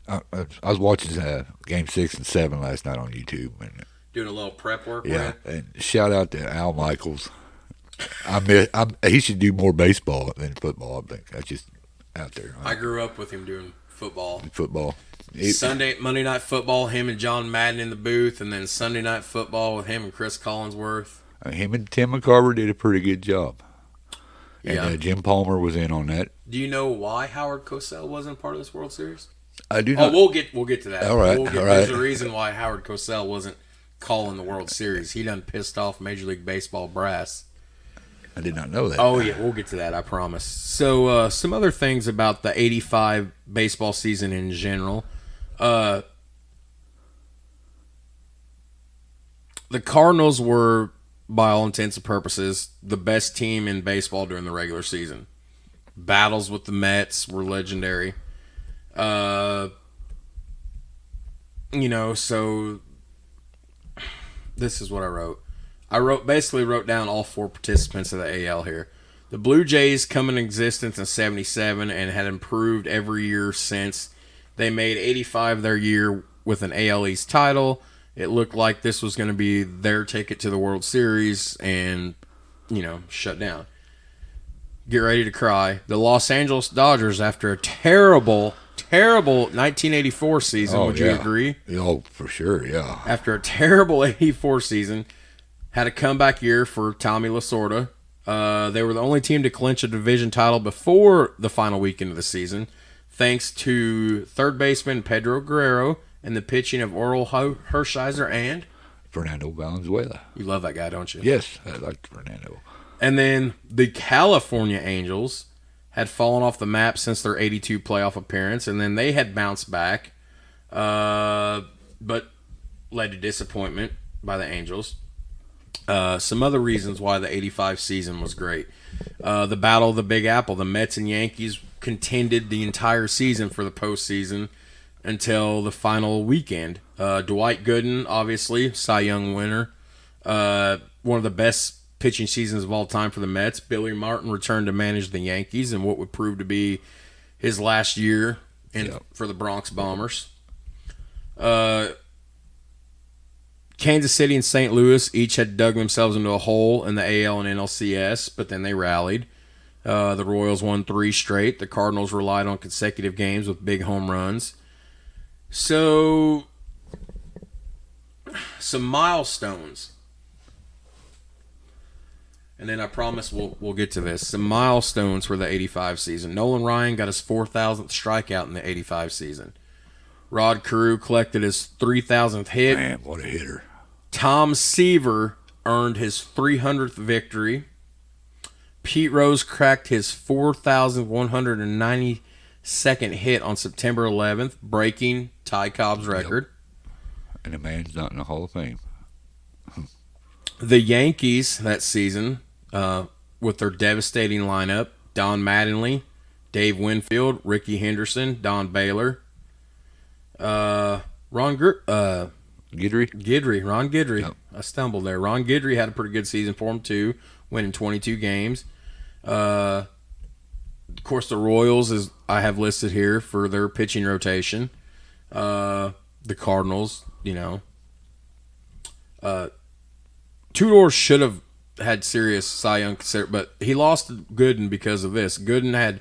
I was watching Game 6 and 7 last night on YouTube, and Doing a little prep work. yeah, and shout out to Al Michaels. He should do more baseball than football. I think that's just out there. I grew up with him doing football. Monday Night Football, him and John Madden in the booth, and then Sunday Night Football with him and Chris Collinsworth. Him and Tim McCarver did a pretty good job. Yeah. And Jim Palmer was in on that. Do you know why Howard Cosell wasn't part of this World Series? I do not. We'll get to that. All right, There's a reason why Howard Cosell wasn't calling the World Series. He done pissed off Major League Baseball brass. I did not know that. Oh, yeah, we'll get to that, I promise. So, some other things about the 85 baseball season in general. The Cardinals were, by all intents and purposes, the best team in baseball during the regular season. Battles with the Mets were legendary. So this is what I wrote. Basically wrote down all 4 participants of the AL here. The Blue Jays come in existence in 77 and had improved every year since. They made 85 their year with an AL East title. It looked like this was going to be their ticket to the World Series and, shut down. Get ready to cry. The Los Angeles Dodgers, after a terrible 1984 season, would you agree? Oh, for sure, yeah. After a terrible 84 season, had a comeback year for Tommy Lasorda. They were the only team to clinch a division title before the final weekend of the season, thanks to third baseman Pedro Guerrero and the pitching of Oral Hershiser and Fernando Valenzuela. You love that guy, don't you? Yes, I liked Fernando. And then the California Angels had fallen off the map since their 82 playoff appearance, and then they had bounced back, but led to disappointment by the Angels. Some other reasons why the 85 season was great. The Battle of the Big Apple. The Mets and Yankees contended the entire season for the postseason until the final weekend. Dwight Gooden, obviously, Cy Young winner. One of the best pitching seasons of all time for the Mets. Billy Martin returned to manage the Yankees in what would prove to be his last year for the Bronx Bombers. Kansas City and St. Louis each had dug themselves into a hole in the AL and NLCS, but then they rallied. The Royals won 3 straight. The Cardinals relied on consecutive games with big home runs. So, some milestones. And then I promise we'll get to this. Some milestones for the 85 season. Nolan Ryan got his 4,000th strikeout in the 85 season. Rod Carew collected his 3,000th hit. Man, what a hitter. Tom Seaver earned his 300th victory. Pete Rose cracked his 4,192nd hit on September 11th, breaking Ty Cobb's record. And the man's not in the Hall of Fame. The Yankees that season, with their devastating lineup, Don Mattingly, Dave Winfield, Ricky Henderson, Don Baylor, Ron Guidry. Yep. I stumbled there. Ron Guidry had a pretty good season for him too, winning 22 games. Of course, the Royals, as I have listed here, for their pitching rotation. The Cardinals, Tudor should have had serious Cy Young, but he lost to Gooden because of this. Gooden had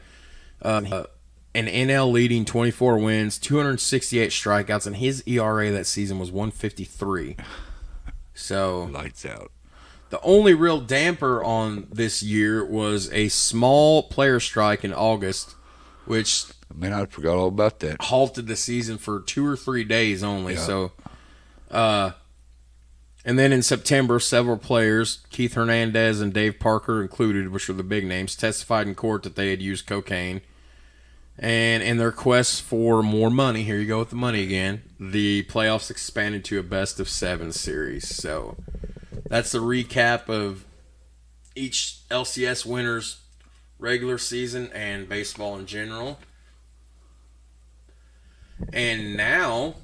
an NL leading 24 wins, 268 strikeouts, and his ERA that season was 153. So lights out. The only real damper on this year was a small player strike in August, which I forgot all about that. Halted the season for 2 or 3 days only. Yeah. So, and then in September, several players, Keith Hernandez and Dave Parker included, which were the big names, testified in court that they had used cocaine. And in their quest for more money, here you go with the money again, the playoffs expanded to a best-of-7 series. So that's the recap of each LCS winner's regular season and baseball in general. And now,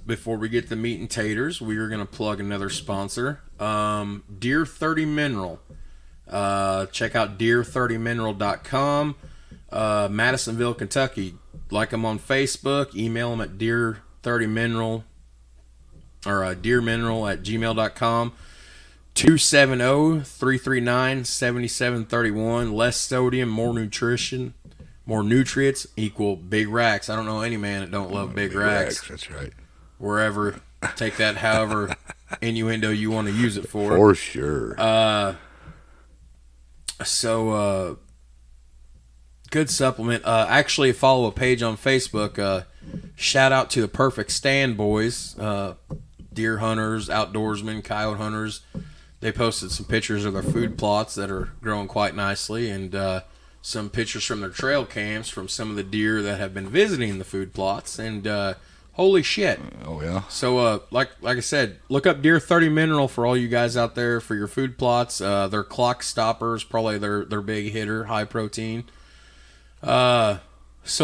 before we get to meat and taters, we are going to plug another sponsor, Deer 30 Mineral. Check out deer30mineral.com. Madisonville, Kentucky. Like them on Facebook. Email them at deer30mineral or deermineral@gmail.com. 270-339-7731. Less sodium, more nutrition. More nutrients equal big racks. I don't know any man that don't love big racks. That's right. Wherever, take that however innuendo you want to use it for. For sure. Good supplement. Actually, follow a page on Facebook. Shout out to the Perfect Stand boys, deer hunters, outdoorsmen, coyote hunters. They posted some pictures of their food plots that are growing quite nicely, and some pictures from their trail cams from some of the deer that have been visiting the food plots, and holy shit. Oh, yeah. So, like I said, look up Deer 30 Mineral for all you guys out there for your food plots. Their clock stoppers, probably their big hitter, high protein. So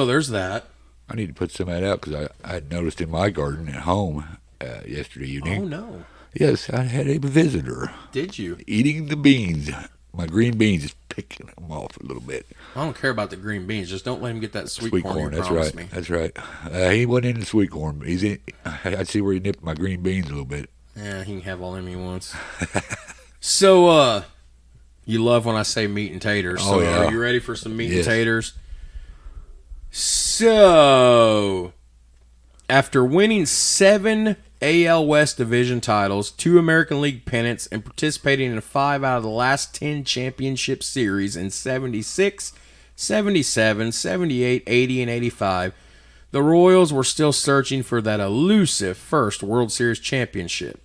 there's that. I need to put some of that out because I noticed in my garden at home yesterday evening. Oh, no. Yes, I had a visitor. Did you? Eating the beans. My green beans, just picking them off a little bit. I don't care about the green beans. Just don't let him get that sweet corn. That's right. Me. That's right. He wasn't into sweet corn. He's in. I see where he nipped my green beans a little bit. Yeah, he can have all them he wants. So, you love when I say meat and taters. So, yeah. Are you ready for some meat and taters? So, after winning 7 AL West division titles, 2 American League pennants, and participating in 5 out of the last 10 championship series in 76, 77, 78, 80, and 85, the Royals were still searching for that elusive first World Series championship.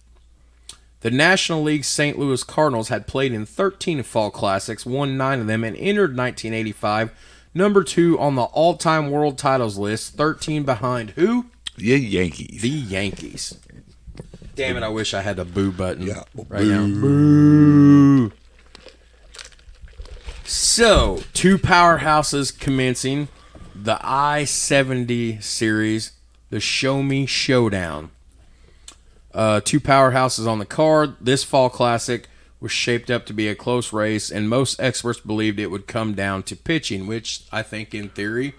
The National League's St. Louis Cardinals had played in 13 fall classics, won 9 of them, and entered 1985 number 2 on the all-time world titles list, 13 behind who? The Yankees. The Yankees. Damn it, I wish I had a boo button right boo. now. Boo. So, 2 powerhouses commencing the I-70 series, the Showme Showdown. 2 powerhouses on the card. This fall classic was shaped up to be a close race, and most experts believed it would come down to pitching, which I think in theory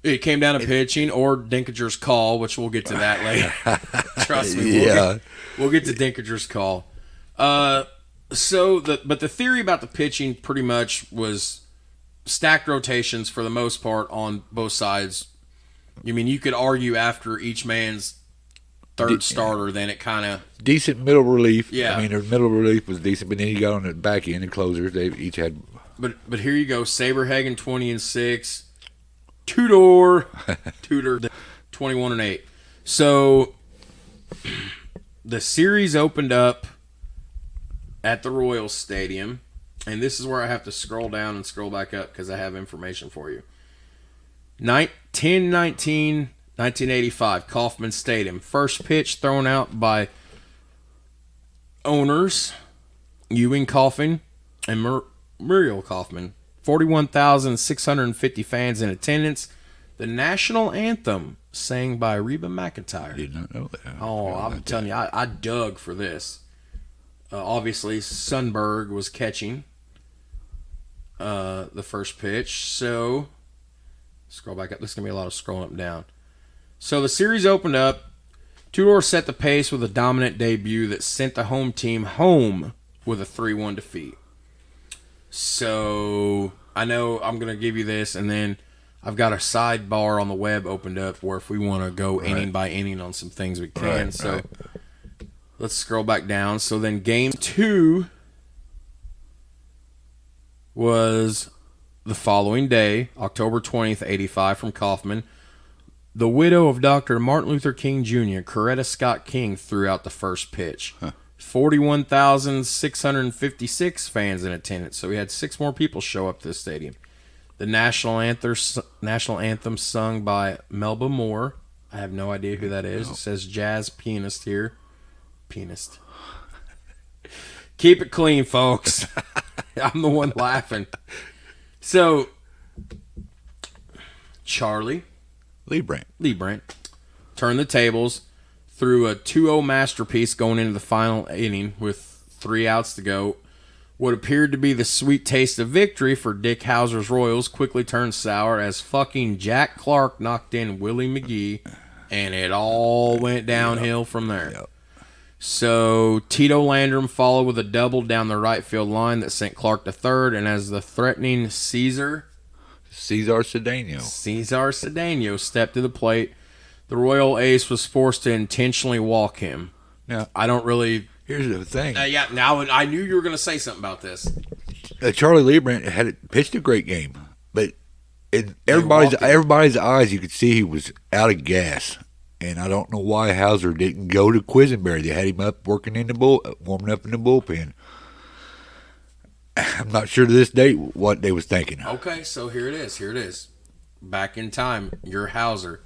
it came down to pitching or Denkinger's call, which we'll get to that later. Trust me, we'll get to Denkinger's call. But the theory about the pitching pretty much was stacked rotations for the most part on both sides. I mean, you could argue after each man's third starter, then it kind of decent middle relief. Yeah, I mean, their middle relief was decent, but then you got on the back end, the closers. They each had. But here you go, Saberhagen 20-6. Tudor 21-8. So the series opened up at the Royals Stadium, and this is where I have to scroll down and scroll back up because I have information for you. 10-19-1985, Kauffman Stadium. First pitch thrown out by owners Ewing Kauffman and Muriel Kauffman. 41,650 fans in attendance. The national anthem sang by Reba McEntire. Did not know that. Oh, I'm telling you, I dug for this. Obviously, Sundberg was catching the first pitch. So, scroll back up. This is going to be a lot of scrolling up and down. So, the series opened up. Tudor set the pace with a dominant debut that sent the home team home with a 3-1 defeat. So, I know I'm going to give you this, and then I've got a sidebar on the web opened up where if we want to go inning by inning on some things we can. Let's scroll back down. So then game 2 was the following day, October 20th, 85 from Kauffman. The widow of Dr. Martin Luther King Jr., Coretta Scott King, threw out the first pitch. 41,656 fans in attendance. So we had 6 more people show up to the stadium. The national anthem sung by Melba Moore. I have no idea who that is. It says jazz pianist here. Pianist. Keep it clean, folks. I'm the one laughing. So, Charlie Lee Brandt turned the tables through a 2-0 masterpiece going into the final inning with 3 outs to go. What appeared to be the sweet taste of victory for Dick Hauser's Royals quickly turned sour as fucking Jack Clark knocked in Willie McGee, and it all went downhill from there. Yep. So Tito Landrum followed with a double down the right field line that sent Clark to third, and as the threatening Cesar Cedeno stepped to the plate, the Royal ace was forced to intentionally walk him. Now, I don't really... Here's the thing. Now I knew you were going to say something about this. Charlie Lee Brandt had pitched a great game, but in everybody's eyes, you could see he was out of gas. And I don't know why Hauser didn't go to Quisenberry. They had him up warming up in the bullpen. I'm not sure to this day what they was thinking. Okay, so here it is. Back in time, you're Hauser.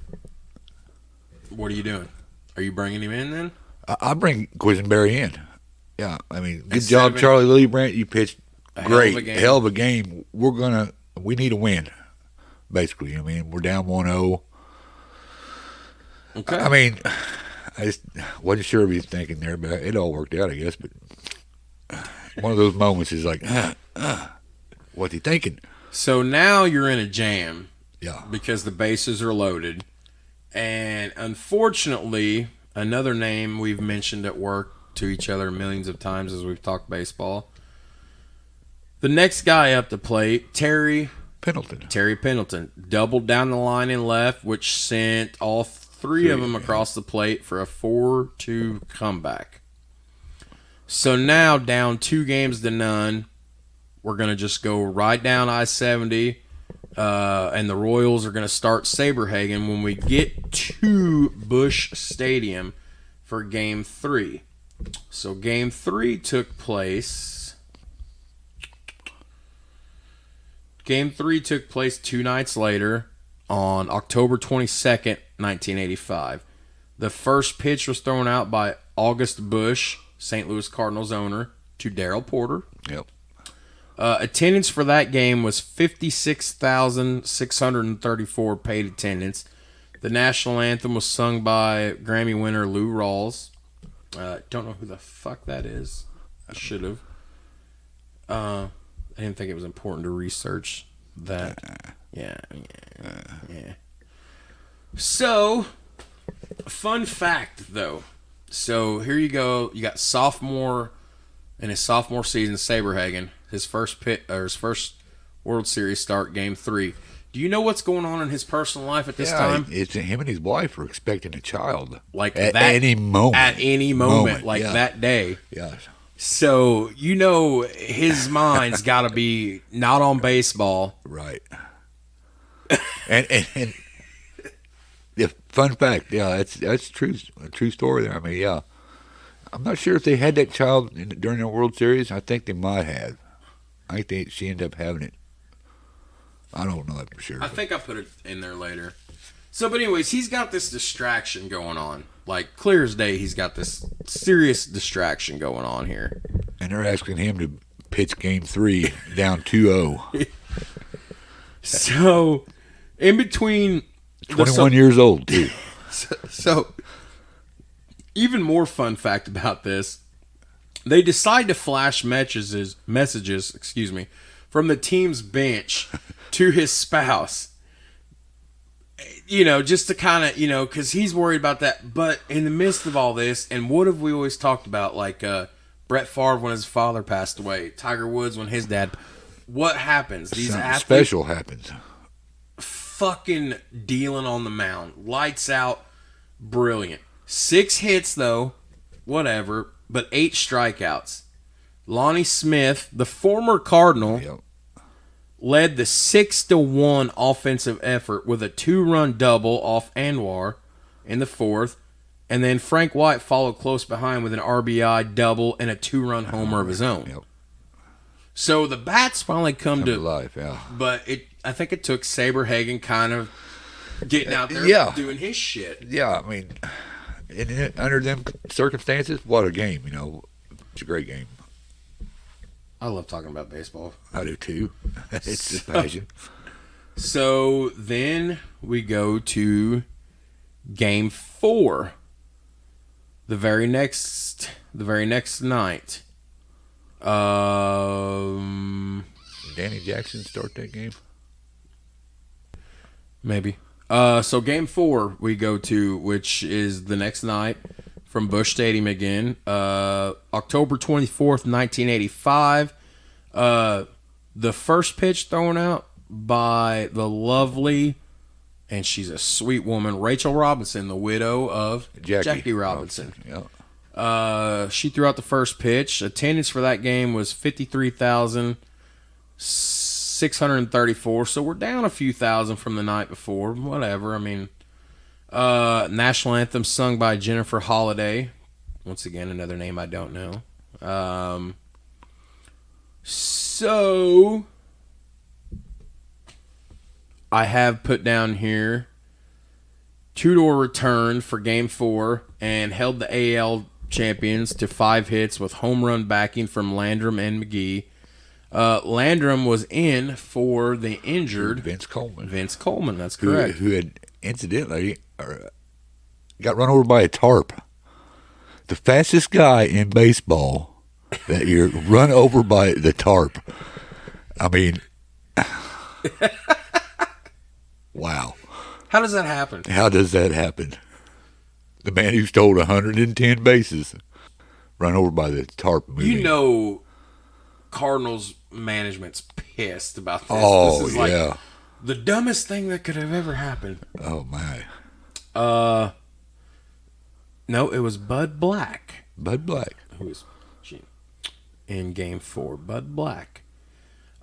What are you doing? Are you bringing him in then? I bring Quisenberry in. Yeah, I mean, good job, Charlie Lee Brandt. You pitched great, hell of a game. We need a win, basically. I mean, we're down 1-0. Okay. I mean, I just wasn't sure what he was thinking there, but it all worked out, I guess. But one of those moments is like, what's he thinking? So now you're in a jam. Yeah. Because the bases are loaded. And unfortunately, another name we've mentioned at work to each other millions of times as we've talked baseball. The next guy up the plate, Terry Pendleton, doubled down the line and left, which sent all three of them across the plate for a 4-2 comeback. So now down 2-0. We're going to just go right down I-70, and the Royals are going to start Saberhagen when we get to Busch Stadium for Game 3. So Game 3 took place... Game 3 took place 2 nights later on October 22nd, 1985. The first pitch was thrown out by August Busch, St. Louis Cardinals owner, to Darrell Porter. Yep. Attendance for that game was 56,634 paid attendance. The national anthem was sung by Grammy winner Lou Rawls. Don't know who the fuck that is. I should have. I didn't think it was important to research that. Yeah. So, fun fact, though. So, here you go. You got sophomore in his sophomore season, Saberhagen, his first World Series start, Game 3. Do you know what's going on in his personal life at this time? It's him and his wife are expecting a child. Like at any moment. At any moment, that day. Yeah. So, his mind's got to be not on baseball. Right. and the fun fact, that's true. A true story there. I mean, yeah. I'm not sure if they had that child during the World Series. I think they might have. I think she ended up having it. I don't know that for sure. I think I put it in there later. So, but anyways, he's got this distraction going on. Like, clear as day, he's got this serious distraction going on here. And they're asking him to pitch Game 3 down 2-0. So, in between... 21 years old, too. So, even more fun fact about this, they decide to flash messages, from the team's bench to his spouse. Just to kind of, because he's worried about that. But in the midst of all this, and what have we always talked about? Like Brett Favre when his father passed away, Tiger Woods when his dad. What happens? These Something athletes special happens. Fucking dealing on the mound, lights out, brilliant. 6 hits though, whatever, but 8 strikeouts. Lonnie Smith, the former Cardinal. Led the 6-1 offensive effort with a 2-run double off Anwar in the 4th, and then Frank White followed close behind with an RBI double and a 2-run homer of his own. Yep. So the bats finally come to life, yeah. But I think it took Saberhagen kind of getting out there doing his shit. Yeah, I mean, under them circumstances, what a game, It's a great game. I love talking about baseball. I do too. It's just passion. So then we go to Game 4. The very next night. Danny Jackson start that game? Maybe. So Game 4 we go to, which is the next night from Busch Stadium again. October 24th, 1985. The first pitch thrown out by the lovely, and she's a sweet woman, Rachel Robinson, the widow of Jackie Robinson. Yeah. She threw out the first pitch. Attendance for that game was 53,634. So we're down a few thousand from the night before. Whatever. I mean, national anthem sung by Jennifer Holliday. Once again, another name I don't know. So I have put down here Tudor returned for Game 4 and held the AL champions to 5 hits with home run backing from Landrum and McGee. Landrum was in for the injured Vince Coleman. That's correct. Who had incidentally got run over by a tarp. The fastest guy in baseball that year run over by the tarp. I mean, wow. How does that happen? The man who stole 110 bases run over by the tarp moving. Cardinals management's pissed about this. Oh, this is like the dumbest thing that could have ever happened. Oh, my. No, it was Bud Black. Who was in Game 4. Bud Black.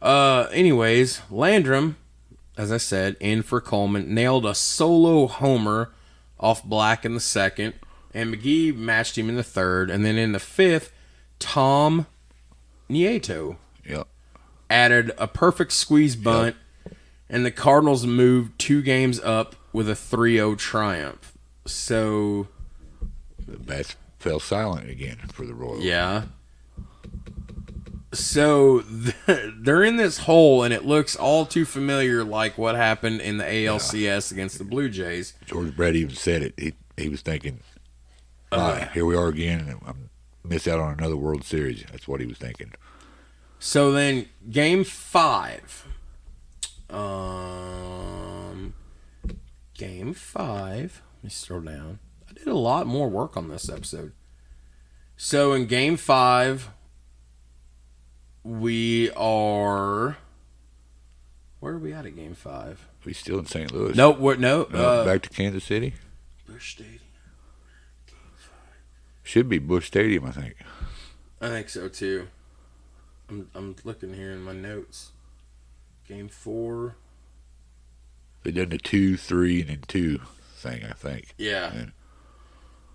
Anyways, Landrum, as I said, in for Coleman, nailed a solo homer off Black in the second, and McGee matched him in the third, and then in the fifth, Tom Nieto added a perfect squeeze bunt, and the Cardinals moved 2 games up with a 3-0 triumph. So the bats fell silent again for the Royals. Yeah. So they're in this hole, and it looks all too familiar like what happened in the ALCS against the Blue Jays. George Brett even said it. He was thinking, here we are again, and I'm miss out on another World Series. That's what he was thinking. So then Game 5. Game 5. Let me scroll down. I did a lot more work on this episode. So in Game 5... we are... Where are we at Game 5? We still in St. Louis? Nope. Back to Kansas City? Busch Stadium. Game 5. Should be Busch Stadium, I think. I think so, too. I'm looking here in my notes. Game 4. They done the 2, 3, and then 2 thing, I think. Yeah.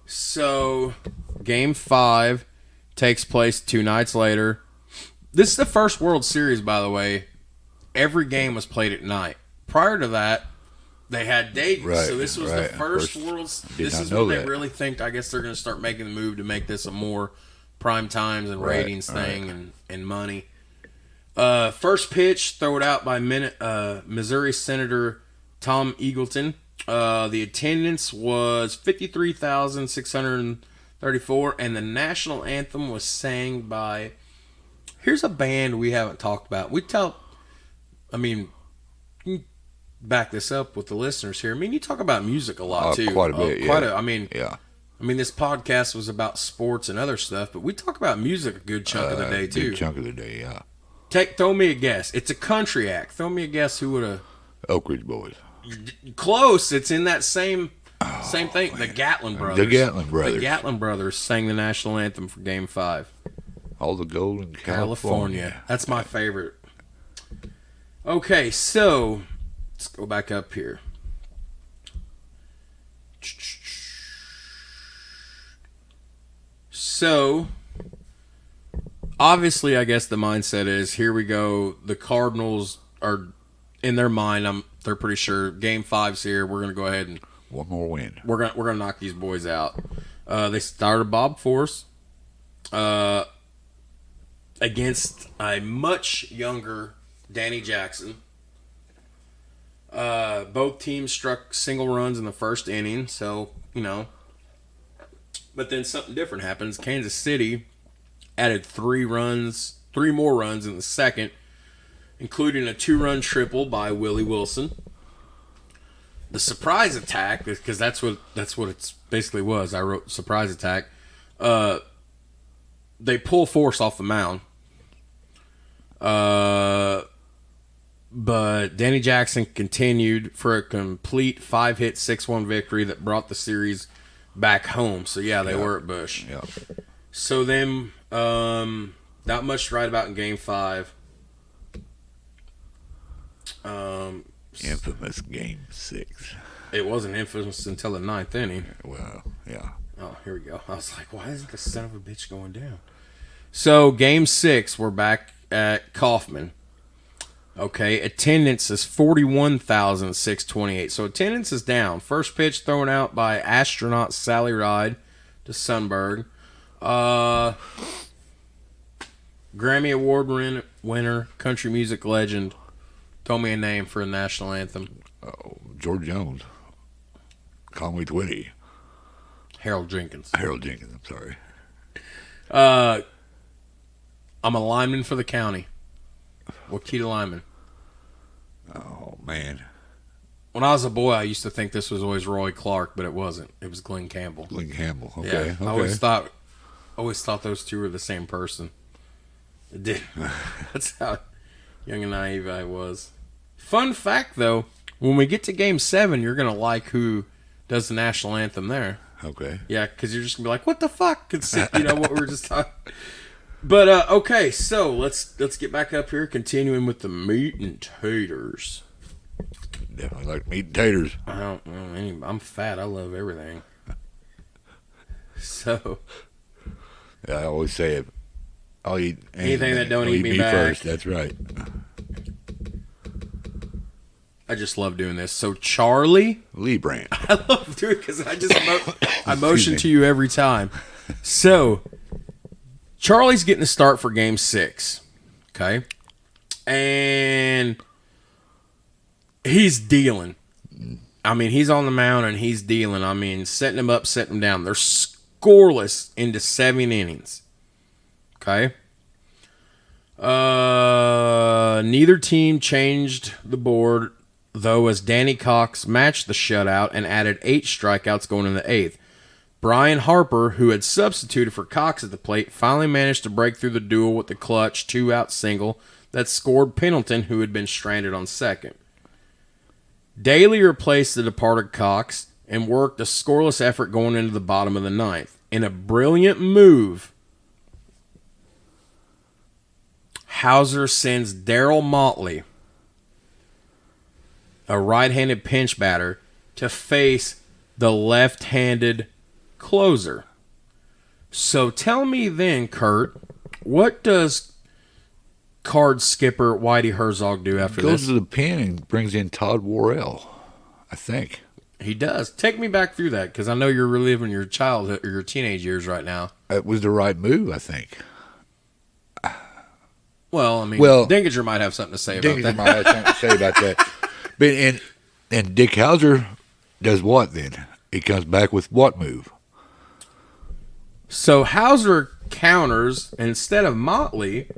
So, Game 5 takes place 2 nights later. This is the first World Series, by the way. Every game was played at night. Prior to that, they had days. Right, so this was the first World Series. This is what they really think. I guess they're going to start making the move to make this a more prime times and ratings thing and money. First pitch, throw it out by Missouri Senator Tom Eagleton. The attendance was 53,634, and the national anthem was sang by... Here's a band we haven't talked about. Back this up with the listeners here. I mean, you talk about music a lot, too. Quite a bit, yeah. I mean, this podcast was about sports and other stuff, but we talk about music a good chunk of the day, too. Good chunk of the day, yeah. Throw me a guess. It's a country act. Throw me a guess who would have... Oak Ridge Boys. Close. It's in that same thing. Man. The Gatlin Brothers. The Gatlin Brothers sang the national anthem for Game 5. All the gold in California. That's my favorite. Okay, so let's go back up here. So, obviously, I guess the mindset is, here we go. The Cardinals are in their mind, they're pretty sure Game 5's here. We're gonna go ahead and one more win. we're gonna knock these boys out. They started Bob Force against a much younger Danny Jackson. Both teams struck single runs in the first inning, so But then something different happens. Kansas City added 3 more runs in the second, including a 2-run triple by Willie Wilson. The surprise attack, because that's what it basically was. I wrote surprise attack. They pull Force off the mound. But Danny Jackson continued for a complete 5-hit, 6-1 victory that brought the series back home. So, yeah, they were at Busch. Yeah. So then, not much to write about in Game 5. Infamous Game 6. It wasn't infamous until the 9th inning. Well, yeah. Oh, here we go. I was like, why isn't the son of a bitch going down? So, Game 6, we're back at Kauffman. Okay, attendance is 41,628. So, attendance is down. First pitch thrown out by astronaut Sally Ride to Sundberg. Grammy Award winner, country music legend. Throw me a name for a national anthem. Oh, George Jones. Conway Twitty. Harold Jenkins. I'm sorry. I'm a lineman for the county. Wakita lineman. Oh, man. When I was a boy, I used to think this was always Roy Clark, but it wasn't. It was Glenn Campbell. Okay. Yeah, I always thought those two were the same person. It did. That's how young and naive I was. Fun fact, though, when we get to Game 7, you're going to like who does the national anthem there. Okay. Yeah, because you're just going to be like, what the fuck? What we were just talking. But, okay, so let's get back up here, continuing with the meat and taters. Definitely like meat and taters. I'm fat. I love everything. So. Yeah, I always say it. I'll eat anything that don't eat me back. First. That's right. I just love doing this. So Charlie Lee Brand. I love doing it because I motion to you every time. So Charlie's getting the start for Game 6. Okay, and he's dealing. I mean, he's on the mound and he's dealing. I mean, setting him up, setting him down. They're scoreless into 7 innings. Okay. Neither team changed the board, though, as Danny Cox matched the shutout and added 8 strikeouts going in the 8th. Brian Harper, who had substituted for Cox at the plate, finally managed to break through the duel with the clutch 2-out single that scored Pendleton, who had been stranded on second. Daly replaced the departed Cox and worked a scoreless effort going into the bottom of the 9th. In a brilliant move, Hauser sends Darryl Motley, a right-handed pinch batter, to face the left-handed closer. So tell me then, Kurt, what does Card skipper Whitey Herzog do after this? Goes to the pen and brings in Todd Worrell, I think. He does. Take me back through that, because I know you're reliving your childhood or your teenage years right now. It was the right move, I think. Well, I mean, Denkinger might have something to say about that. Denkinger might have something to say about that. But and Dick Hauser does what then? He comes back with what move? So Hauser counters, and instead of Motley,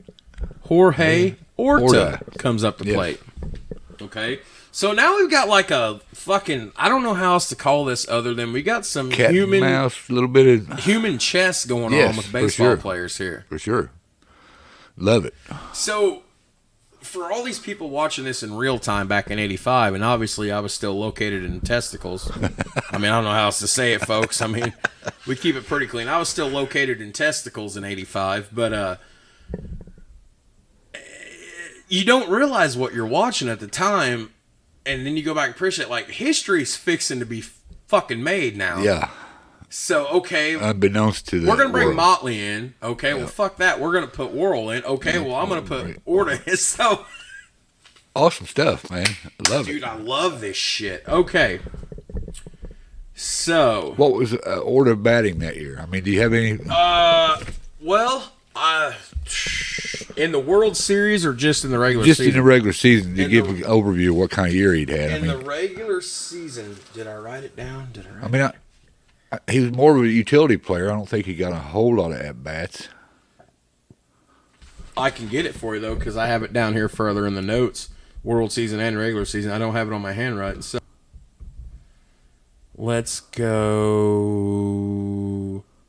Jorge Orta comes up the plate. Okay? So now we've got like a fucking, I don't know how else to call this other than we got some cat and mouse, a little bit of human chess going on with baseball players here. For sure. Love it. So, for all these people watching this in real time back in 85, and obviously I was still located in testicles. I mean, I don't know how else to say it, folks. I mean, we keep it pretty clean. I was still located in testicles in 85, but you don't realize what you're watching at the time, and then you go back and appreciate, like, history's fixing to be fucking made now. Yeah. So, okay. Unbeknownst to the we're going to bring world. Motley in. Okay, well, fuck that. We're going to put Worrell in. Okay, well, I'm going to put Orta in. So, awesome stuff, man. I love Dude, it. I love this shit. Okay. So. What was order of batting that year? I mean, do you have any? Well, in the World Series or just in the regular Just season? in the regular season, to give an overview of what kind of year he'd had. In the regular season, did I write it down? He was more of a utility player. I don't think he got a whole lot of at-bats. I can get it for you, though, because I have it down here further in the notes. World season and regular season. I don't have it on my handwriting. So let's go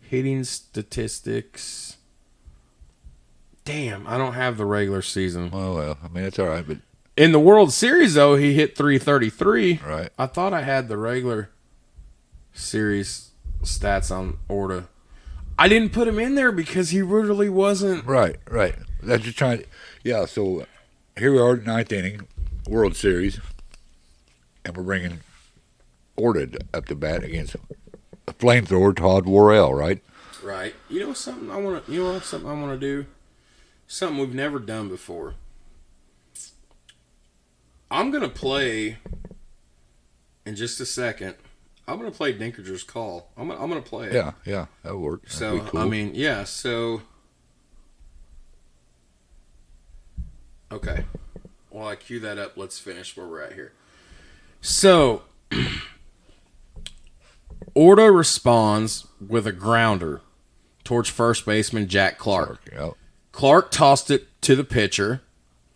hitting statistics. Damn, I don't have the regular season. Well, I mean, that's all right, but In the World Series, though, he hit 333. right. I thought I had the regular series stats on Orta. I didn't put him in there because he really wasn't. Right. That's just trying. Yeah. So here we are, ninth inning, World Series, and we're bringing Orta up to bat against a flamethrower, Todd Worrell. Right. Right. You know something I want to. You know something I want to do. Something we've never done before. I'm gonna play in just a second. I'm gonna play Denkinger's call. I'm gonna play it. Yeah, that would work. So That'd be cool. I mean, yeah. So okay. While I cue that up, let's finish where we're at here. So Orta responds with a grounder towards first baseman Jack Clark. Yeah. Clark tossed it to the pitcher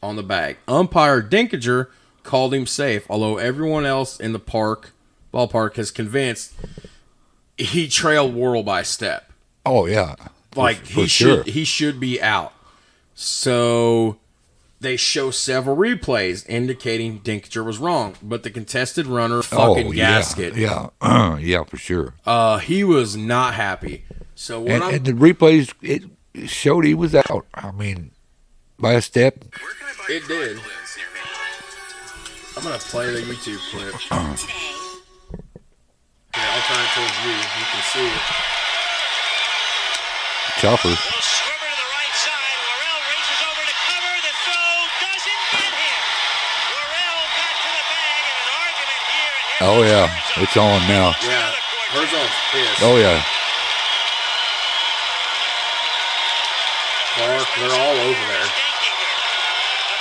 on the bag. Umpire Denkinger called him safe, although everyone else in the ballpark is convinced he trailed Worrell by a step. Oh yeah. He should be out. So they show several replays indicating Denkinger was wrong, but the contested runner gasket. Yeah, yeah, for sure. He was not happy. So and the replays it showed he was out. I mean, by a step. It did. I'm gonna play the YouTube clip. Yeah, I'll turn it towards you. You can see it. Chopper. Swimmer to the right side. Worrell races over to cover. The throw doesn't get him. Worrell got to the bag in an argument here. And Oh yeah, it's on now. Yeah, Herzog's pissed. Oh yeah. Clark, they're all over there.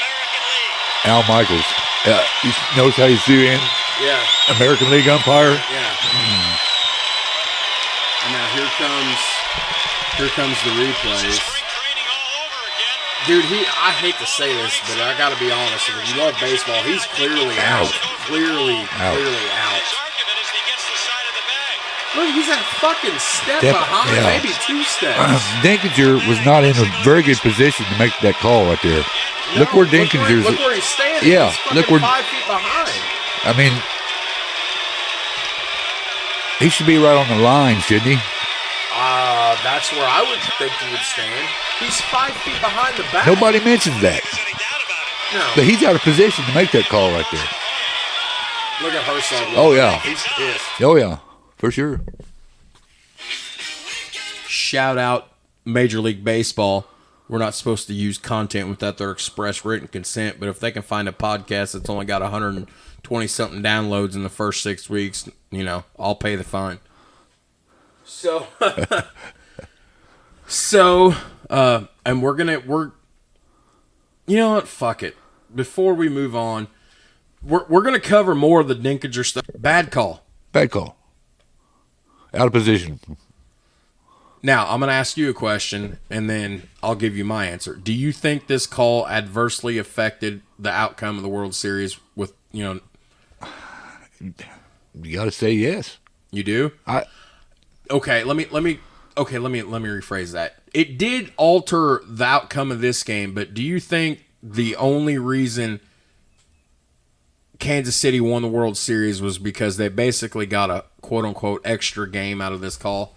American League. Al Michaels. Yeah, he knows how he's doing. Yeah, American League umpire. yeah. And now here comes the replays. Spring training all over again. Dude, I hate to say this, but I gotta be honest. If you love baseball, he's clearly out. Clearly out. His argument is he gets the side of the bag. Look, he's a fucking step behind, yeah. maybe 2 steps. Denkinger was not in a very good position to make that call right there. Look where Denkinger's. Look where he's standing. Yeah, He's look fucking where- 5 feet behind. I mean, he should be right on the line, shouldn't he? That's where I would think he would stand. He's 5 feet behind the back. Nobody mentions that. There's any doubt about it. No. But he's out of position to make that call right there. Look at Herzog. Oh, yeah. He's pissed. Oh, yeah, for sure. Shout out Major League Baseball. We're not supposed to use content without their express written consent, but if they can find a podcast that's only got 120-something downloads in the first 6 weeks, I'll pay the fine. So, and we're you know what? Fuck it. Before we move on, we're gonna cover more of the Denkinger stuff. Bad call. Bad call. Out of position. Now, I'm going to ask you a question, and then I'll give you my answer. Do you think this call adversely affected the outcome of the World Series with, You got to say yes. You do? Okay, let me rephrase that. It did alter the outcome of this game, but do you think the only reason Kansas City won the World Series was because they basically got a quote-unquote extra game out of this call?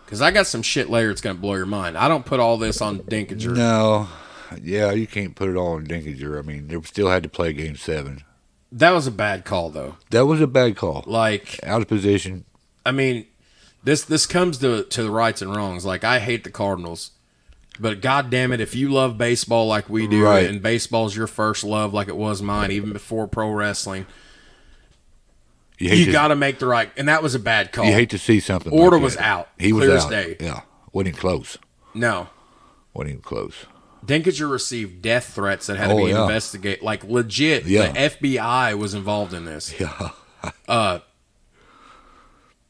Because I got some shit later that's going to blow your mind. I don't put all this on Denkinger. No. Yeah, you can't put it all on Denkinger. I mean, they still had to play Game 7. That was a bad call, though. That was a bad call. Like, out of position. I mean, this comes to the rights and wrongs. Like, I hate the Cardinals. But God damn it, if you love baseball like we do, Right. and baseball's your first love like it was mine, even before pro wrestling, you got to make the right. And that was a bad call. You hate to see something. Order like was that. out. He was clear as out. day. Yeah, wasn't even close. No. Wasn't even close. Denkinger received death threats that had to be investigated. Like, legit, the FBI was involved in this. Yeah.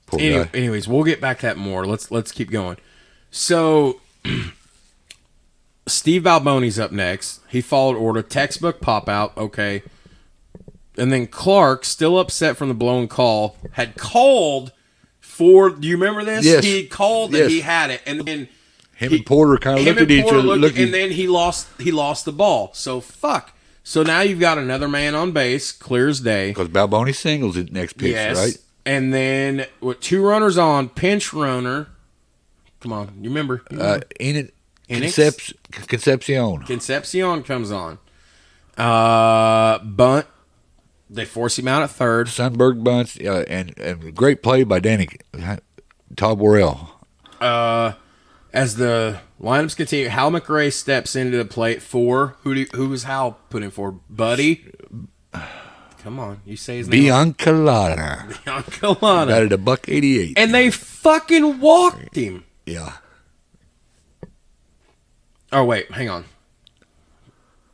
Poor guy. Anyways, we'll get back to that more. Let's keep going. So, Steve Balboni's up next. He followed order. Textbook pop out. Okay. And then Clark, still upset from the blown call, had called for. Do you remember this? Yes. He called that he had it, and then Him and Porter kind of looked at each other, and then he lost the ball. So fuck. So now you've got another man on base, clear as day. because Balboni singles the next pitch, right? And then with 2 runners on, pinch runner. Come on, you remember? Concepcion. Concepcion comes on. Bunt. They force him out at third. Sundberg bunts, and great play by Todd Worrell. As the lineups continue, Hal McRae steps into the plate for who was Hal putting for? Buddy. Come on, you say his name. Biancalana. Biancalana. Batted $188. And they fucking walked him. Yeah. Oh wait, hang on.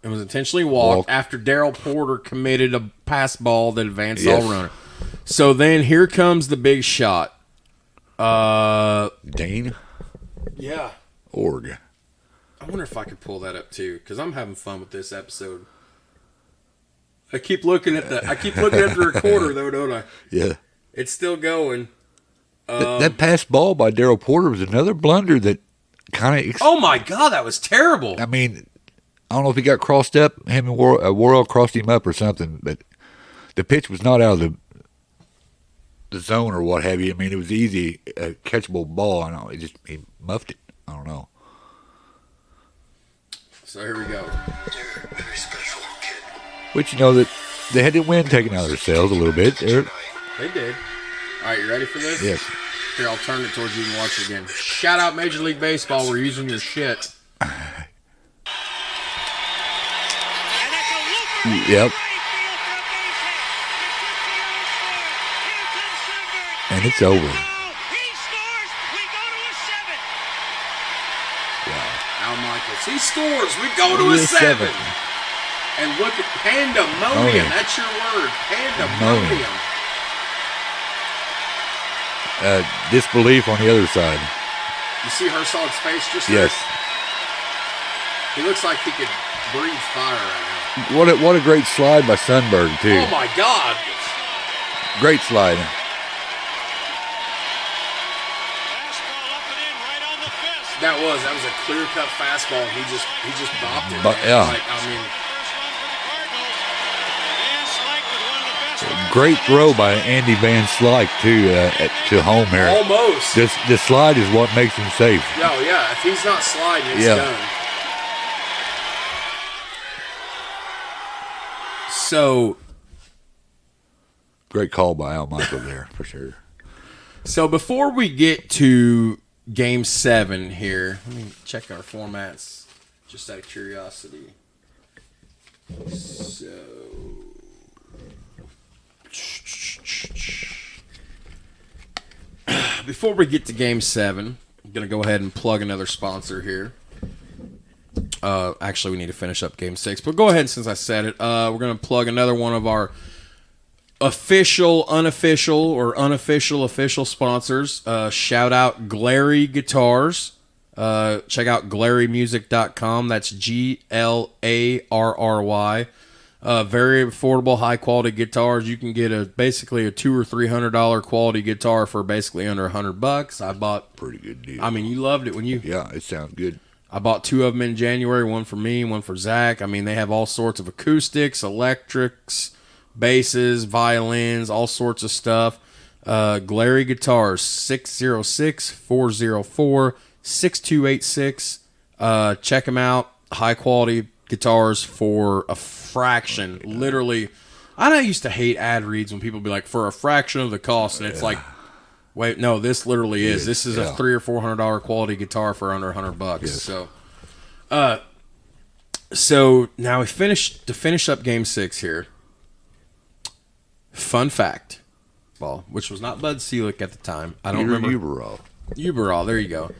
It was intentionally walked after Darryl Porter committed a pass ball that advanced all runner. So then here comes the big shot. Dane? Yeah. Org. I wonder if I could pull that up too, because I'm having fun with this episode. I keep looking at the recorder though, don't I? Yeah. It's still going. That pass ball by Darryl Porter was another blunder that kind of. Oh my God, that was terrible. I mean, I don't know if he got crossed up. Him and Worrell crossed him up or something, but the pitch was not out of the zone or what have you. I mean, it was easy, catchable ball. I know he muffed it. I don't know. So here we go. You're a very special kid. Which that they had the wind taken out of their sails a little bit. They did. All right, you ready for this? Yes. Here, I'll turn it towards you and watch it again. Shout out Major League Baseball. We're using your shit. Yep. And it's over. He scores. We go to a 7. Al Michaels. He scores. We go to a 7. And look at pandemonium. That's your word. Pandemonium. Disbelief on the other side. You see Herzog's face just Yes. there? He looks like he could breathe fire right now. What a great slide by Sundberg too. Oh my God. Great slide. Fastball up and in right on the fist. That was a clear-cut fastball. He just bopped it. But, man. yeah. Like, I mean, First run for the Cardinals. Van Slyke with one of the best runs. Great throw by Andy Van Slyke too to home here. almost. This slide is what makes him safe. Oh yeah, if he's not sliding, it's done. So Great call by Al Michael there for sure. So before we get to Game 7 here, let me check our formats just out of curiosity. So before we get to Game 7, I'm going to go ahead and plug another sponsor here. Actually, we need to finish up Game 6, but go ahead since I said it. We're going to plug another one of our official, official sponsors. Shout out Glary Guitars. Check out GlaryMusic.com. That's GLARRY. Very affordable, high quality guitars. You can get basically a $200 or $300 quality guitar for basically under $100. I bought Pretty good deal. I mean, you loved it when you. Yeah, it sounds good. I bought 2 of them in January. One for me, one for Zach. I mean, they have all sorts of acoustics, electrics, basses, violins, all sorts of stuff. Glary Guitars, 606-404-6286. Check them out. High quality guitars for a fraction. Literally, I used to hate ad reads when people be like, for a fraction of the cost. And it's like, wait, no, this literally is. This is a $300 or $400 quality guitar for under $100. Yes. So So now we finish up Game 6 here. Fun fact, which was not Bud Selig at the time. I don't remember. Uberall, there you go.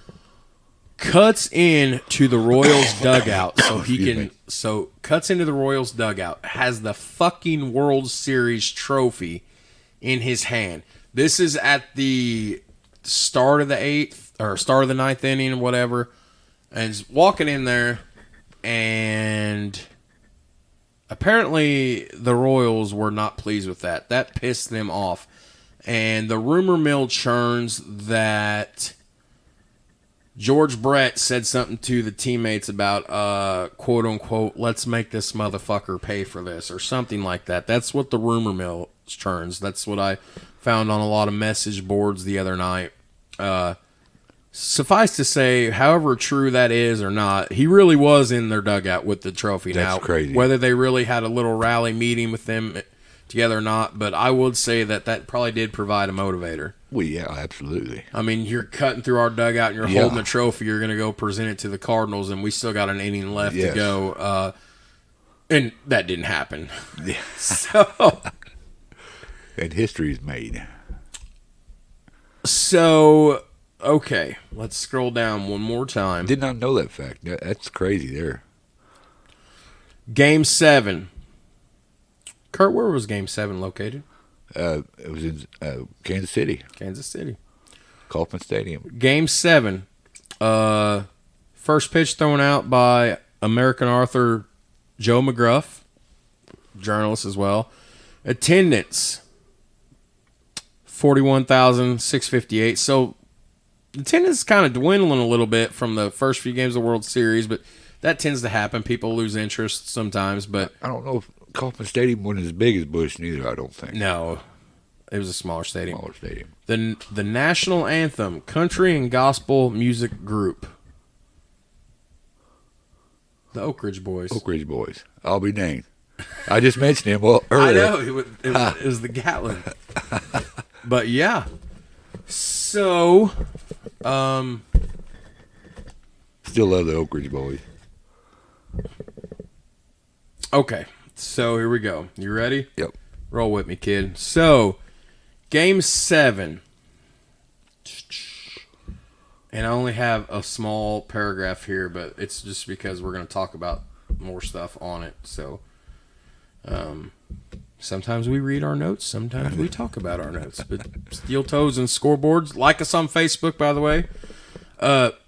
Cuts in to the Royals dugout cuts into the Royals dugout, has the fucking World Series trophy in his hand. This is at the start of the 8th or start of the 9th inning or whatever, and he's walking in there, and apparently the Royals were not pleased with that. That pissed them off, and the rumor mill churns that George Brett said something to the teammates about, quote unquote, let's make this motherfucker pay for this, or something like that. That's what the rumor mill churns. That's what I found on a lot of message boards the other night. Suffice to say, however true that is or not, he really was in their dugout with the trophy. That's crazy. Whether they really had a little rally meeting with them together or not, but I would say that probably did provide a motivator. Well, yeah, absolutely. I mean, you're cutting through our dugout and you're holding a trophy. You're going to go present it to the Cardinals, and we still got an inning left to go. And that didn't happen. Yeah. So, and history's made. So, okay, let's scroll down one more time. Did not know that fact. That's crazy there. Game 7. Kurt, where was Game 7 located? It was in Kansas City. Kansas City. Kauffman Stadium. Game 7. First pitch thrown out by American author Joe McGruff, journalist as well. Attendance, 41,658. So attendance is kind of dwindling a little bit from the first few games of the World Series, but that tends to happen. People lose interest sometimes, but I don't know if Kauffman Stadium wasn't as big as Busch neither, I don't think. no, it was a smaller stadium. Smaller stadium. The national anthem, country and gospel music group. The Oak Ridge Boys. Oak Ridge Boys. I'll be named. I just mentioned him earlier. I know. It was the Gatlin. But yeah. So, still love the Oak Ridge Boys. Okay. So here we go. You ready? Yep. Roll with me, kid. So, Game 7. And I only have a small paragraph here, but it's just because we're going to talk about more stuff on it. So, sometimes we read our notes, sometimes we talk about our notes. But Steel Toes and Scoreboards, like us on Facebook, by the way.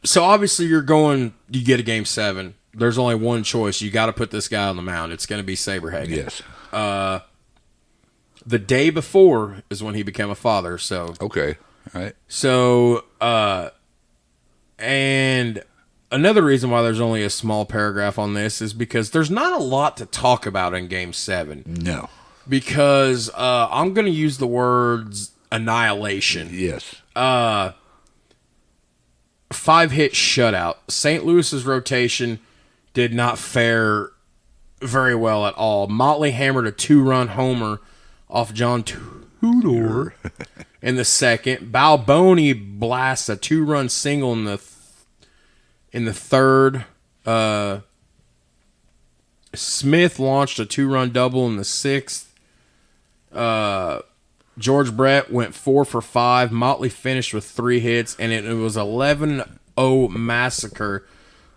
So obviously you get a Game 7. There's only one choice. You got to put this guy on the mound. It's going to be Saberhagen. Yes. The day before is when he became a father. So okay. All right. So, and another reason why there's only a small paragraph on this is because there's not a lot to talk about in Game 7. No. Because I'm going to use the words annihilation. Yes. 5-hit shutout. St. Louis's rotation did not fare very well at all. Motley hammered a 2-run homer off John Tudor in the second. Balboni blasts a 2-run single in the third. Smith launched a 2-run double in the sixth. George Brett went 4 for 5. Motley finished with 3 hits, and it was 11-0 massacre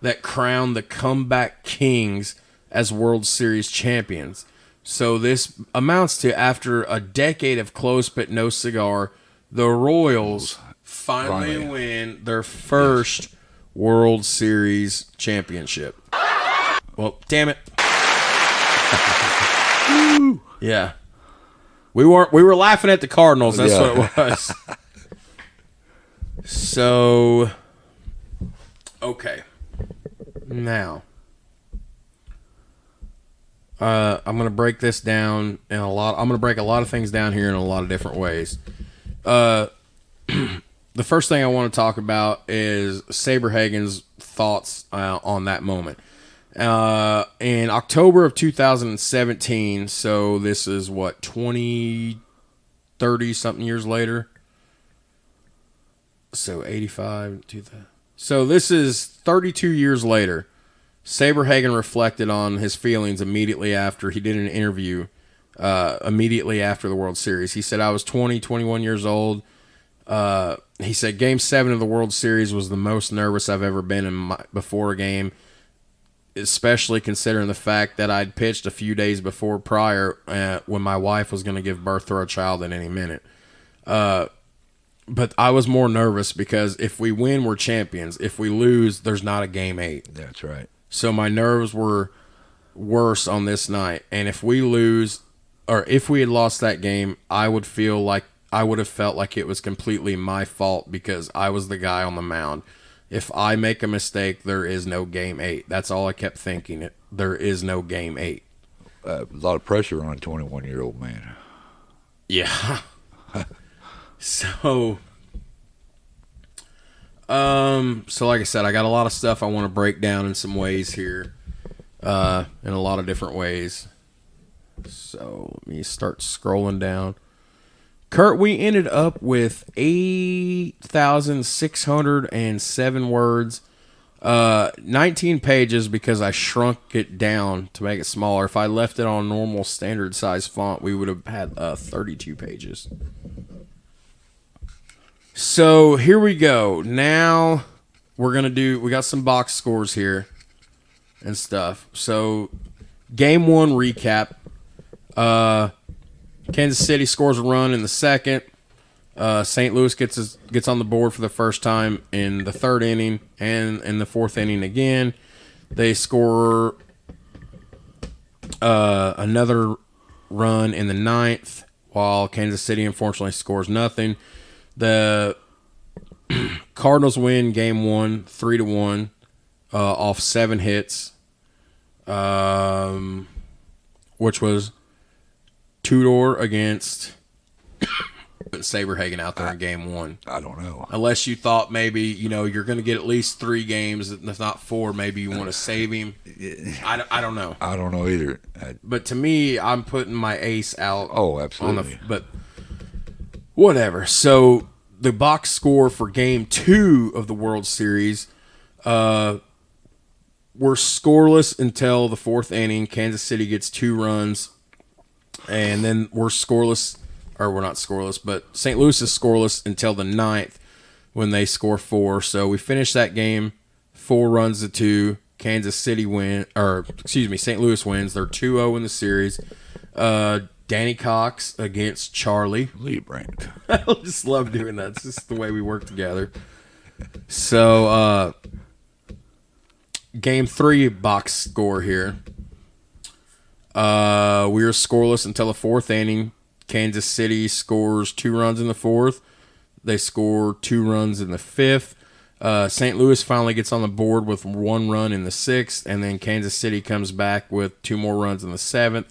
that crowned the comeback Kings as World Series champions. So this amounts to, after a decade of close but no cigar, the Royals finally win their first World Series championship. Well, damn it. Yeah. We were laughing at the Cardinals. That's what it was. So, okay. Now, I'm going to break this down in I'm going to break a lot of things down here in a lot of different ways. The first thing I want to talk about is Saberhagen's thoughts on that moment. In October of 2017, so this is what, 30 something years later? So 85, 2000. So this is 32 years later. Saberhagen reflected on his feelings immediately after he did an interview immediately after the World Series. He said, I was 21 years old. He said, Game 7 of the World Series was the most nervous I've ever been before a game, especially considering the fact that I'd pitched a few days prior when my wife was going to give birth to our child at any minute. But I was more nervous because if we win, we're champions. If we lose, there's not a Game 8. That's right. So my nerves were worse on this night. And if we lose, or if we had lost that game, I would have felt like it was completely my fault because I was the guy on the mound. If I make a mistake, there is no Game 8. That's all I kept thinking. There is no Game 8. A lot of pressure on a 21-year-old man. Yeah. So like I said, I got a lot of stuff I want to break down in some ways here, in a lot of different ways. So let me start scrolling down. Kurt, we ended up with 8,607 words, 19 pages because I shrunk it down to make it smaller. If I left it on normal standard size font, we would have had 32 pages. So here we go. Now we got some box scores here and stuff. So Game 1 recap. Kansas City scores a run in the second. St. Louis gets on the board for the first time in the third inning and in the fourth inning again. They score another run in the ninth, while Kansas City unfortunately scores nothing. The Cardinals win Game 1 3-1 off 7 hits, which was Tudor against Saberhagen out there in Game 1. I don't know. Unless you thought maybe, you're going to get at least 3 games, if not 4, maybe you want to save him. I don't know. I don't know either. But to me, I'm putting my ace out. Oh, absolutely. But whatever. So the box score for Game 2 of the World Series, we're scoreless until the fourth inning. Kansas City gets 2 runs. And then we're scoreless, or we're not scoreless, but St. Louis is scoreless until the ninth when they score 4. So we finish that game 4-2. St. Louis wins. They're 2-0 in the series. Danny Cox against Charlie. Lee Brandt. I just love doing that. It's just the way we work together. So, Game 3 box score here. We were scoreless until the fourth inning. Kansas City scores 2 runs in the fourth. They score 2 runs in the fifth. St. Louis finally gets on the board with 1 run in the sixth, and then Kansas City comes back with 2 more runs in the seventh.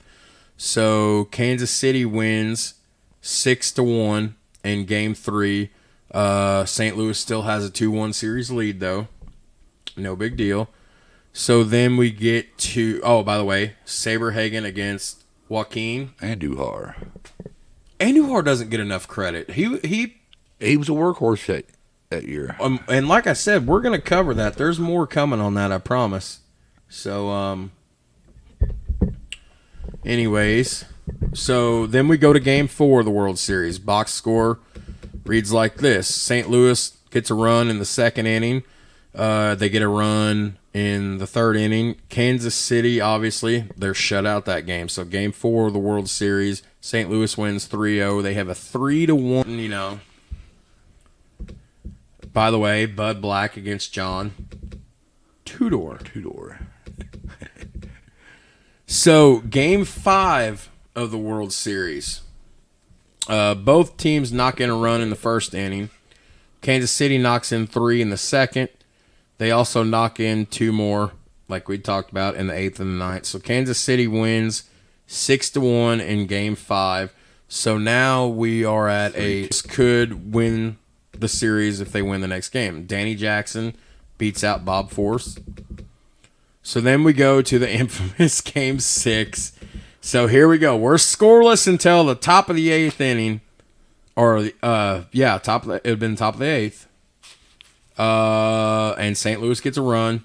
So Kansas City wins 6-1 in Game 3. St. Louis still has a 2-1 series lead, though. No big deal. So then we get to, by the way, Saberhagen against Joaquin. Andujar. Andujar doesn't get enough credit. He was a workhorse that year. And like I said, we're going to cover that. There's more coming on that, I promise. So, anyways, so then we go to Game 4 of the World Series. Box score reads like this. St. Louis gets a run in the second inning. They get a run in the third inning. Kansas City, obviously, they're shut out that game. So Game 4 of the World Series, St. Louis wins 3-0. They have a 3-1, By the way, Bud Black against John Tudor. So Game 5 of the World Series, both teams knock in a run in the first inning. Kansas City knocks in 3 in the second. They also knock in 2 more, like we talked about, in the 8th and the 9th. So Kansas City wins 6-1 in Game 5. So now we are at could win the series if they win the next game. Danny Jackson beats out Bob Force. So then we go to the infamous Game 6. So here we go. We're scoreless until the top of the 8th inning. Or, it would have been top of the 8th. And St. Louis gets a run.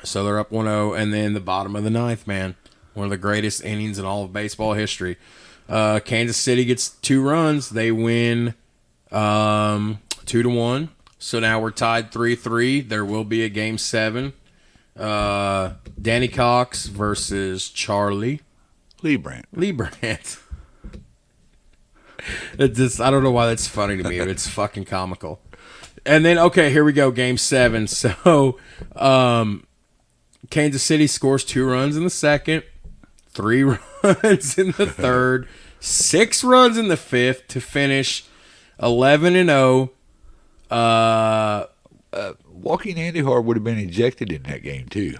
So they're up 1-0, and then the bottom of the ninth, man, one of the greatest innings in all of baseball history. Kansas City gets 2 runs. They win 2-1. So now we're tied 3-3. There will be a game 7. Danny Cox versus Charlie Lee Brandt. It just, I don't know why that's funny to me, but it's fucking comical. And then, okay, here we go, game 7. So, Kansas City scores 2 runs in the second, 3 runs in the third, 6 runs in the fifth to finish 11-0. Walking Andy Hart would have been ejected in that game too,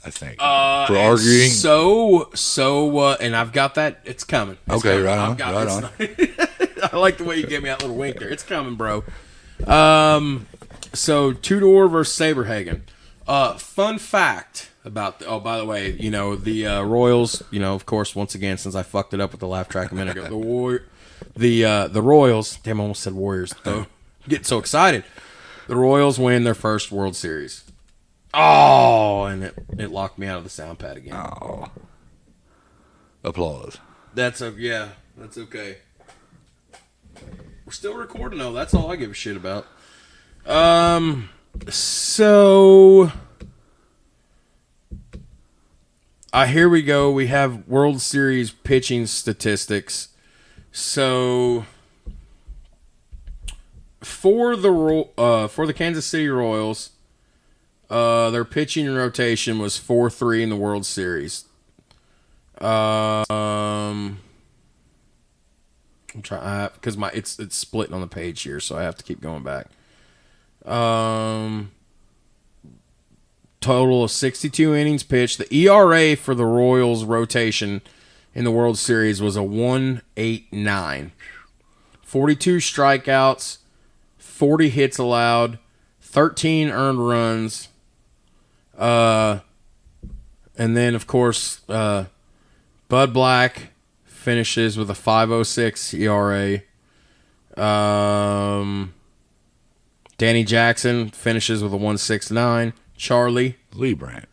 I think, for arguing. And I've got that. It's coming. It's Okay, coming. right on, I've got right on. I like the way you gave me that little wink there. It's coming, bro. So Tudor versus Saberhagen. Fun fact about. By the way, the Royals. Of course, once again, since I fucked it up with the laugh track a minute ago, the Royals. Damn, I almost said Warriors though. Getting so excited. The Royals win their first World Series. Oh, and it locked me out of the sound pad again. Oh. Applause. That's okay. We're still recording though. That's all I give a shit about. So here we go. We have World Series pitching statistics. So for the Kansas City Royals, their pitching rotation was 4-3 in the World Series. I'm trying because it's splitting on the page here, so I have to keep going back. Total of 62 innings pitched. The ERA for the Royals rotation in the World Series was a 1.89. 42 strikeouts, 40 hits allowed, 13 earned runs. And then, of course, Bud Black finishes with a 5.06 ERA. Danny Jackson finishes with a 1.69. Charlie Lee Brandt.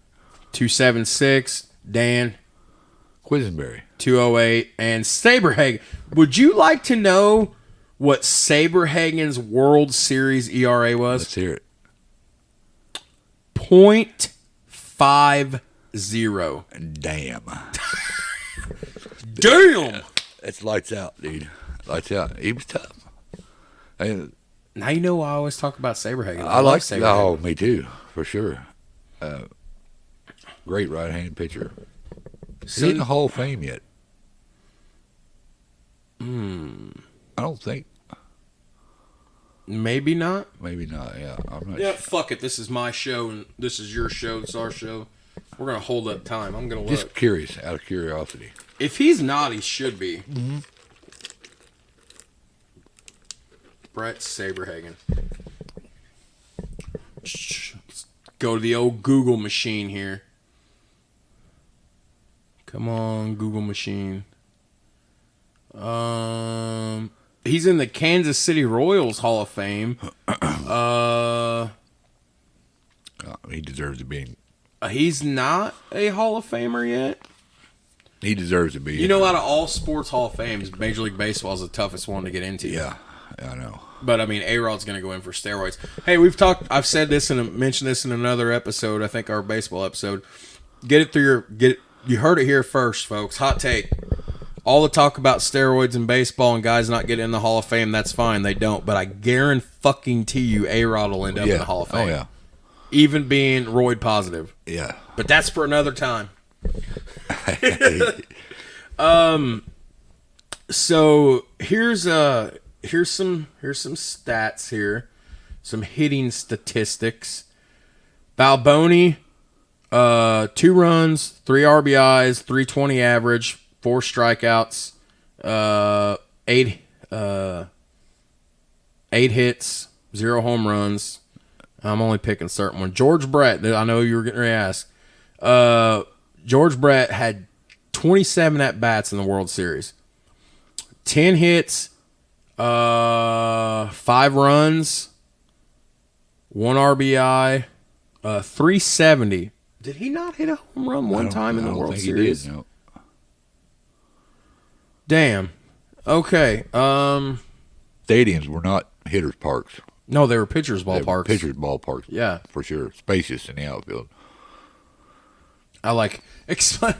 2.76. Dan Quisenberry. 2.08. And Saberhagen. Would you like to know what Saberhagen's World Series ERA was? Let's hear it. .50. Damn. Damn! It's lights out, dude. Lights out. He was tough. Now you know why I always talk about Saberhagen. I like Saberhagen. Oh, me too, for sure. Great right-hand pitcher. Is he in the Hall of Fame yet? I don't think. Maybe not. Maybe not. Yeah, I'm not. Yeah, sure. fuck it. This is my show, and this is your show. It's our show. We're gonna hold up time. I'm gonna look. Just curious, out of curiosity. If he's not, he should be. Mm-hmm. Brett Saberhagen. Let's go to the old Google machine here. Come on, Google machine. He's in the Kansas City Royals Hall of Fame. He deserves to be. He's not a Hall of Famer yet. He deserves to be. You know, out of all sports Hall of Fames, Major League Baseball is the toughest one to get into. Yeah, I know. But I mean, A-Rod's going to go in for steroids. Hey, I've said this and mentioned this in another episode. I think our baseball episode. You heard it here first, folks. Hot take. All the talk about steroids in baseball and guys not getting in the Hall of Fame, that's fine. They don't. But I guarantee you A-Rod will end up in the Hall of Fame. Oh, yeah. Even being roid positive. Yeah. But that's for another time. So here's some stats here. Some hitting statistics. Balboni, 2 runs, 3 RBIs, 320 average, 4 strikeouts, 8 hits, 0 home runs. I'm only picking certain ones. George Brett, I know you were getting ready to ask. George Brett had 27 at-bats in the World Series. 10 hits, 5 runs, 1 RBI, 370, Did he not hit a home run one time in the World think Series? He did, no. Damn. Okay. Stadiums were not hitters' parks. No, they were pitchers' They were ballparks. pitchers' ballparks. Yeah. For sure. Spacious in the outfield. I like explain.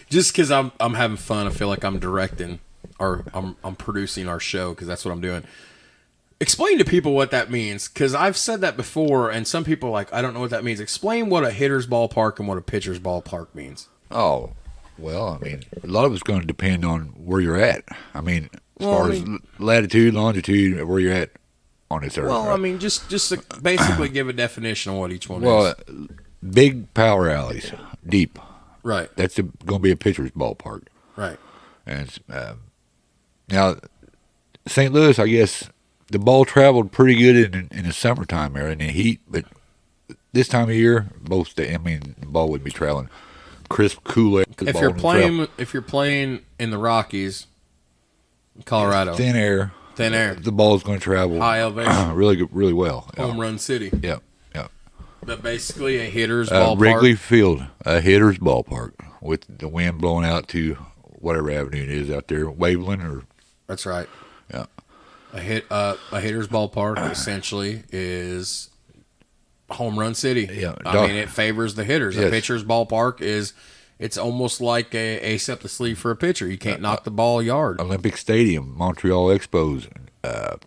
Just because I'm having fun, I feel like I'm directing or I'm producing our show because that's what I'm doing. Explain to people what that means, because I've said that before, and some people are like, I don't know what that means. Explain what a hitter's ballpark and what a pitcher's ballpark means. Oh, well, I mean, a lot of it's going to depend on where you're at. I mean, as far as latitude, longitude, where you're at on this earth. Well, right? I mean, just to basically give a definition of what each one Well, is. big power alleys, deep. Right. That's going to be a pitcher's ballpark. Right. And now, St. Louis, I guess, the ball traveled pretty good in the summertime there in the heat, but this time of year, the ball would be traveling crisp, cool air. If you're playing in the Rockies, Colorado, thin air, the ball is going to travel high elevation, really good, really well. home run city. Yeah. But basically, a hitter's ballpark. Wrigley Field, a hitter's ballpark, with the wind blowing out to whatever avenue it is out there, Waveland or. That's right. Yeah. A hitter's ballpark essentially is home run city. Yeah, I mean, it favors the hitters. Yes. A pitcher's ballpark it's almost like a ace-up the sleeve for a pitcher. You can't knock the ball yard. Olympic Stadium, Montreal Expos,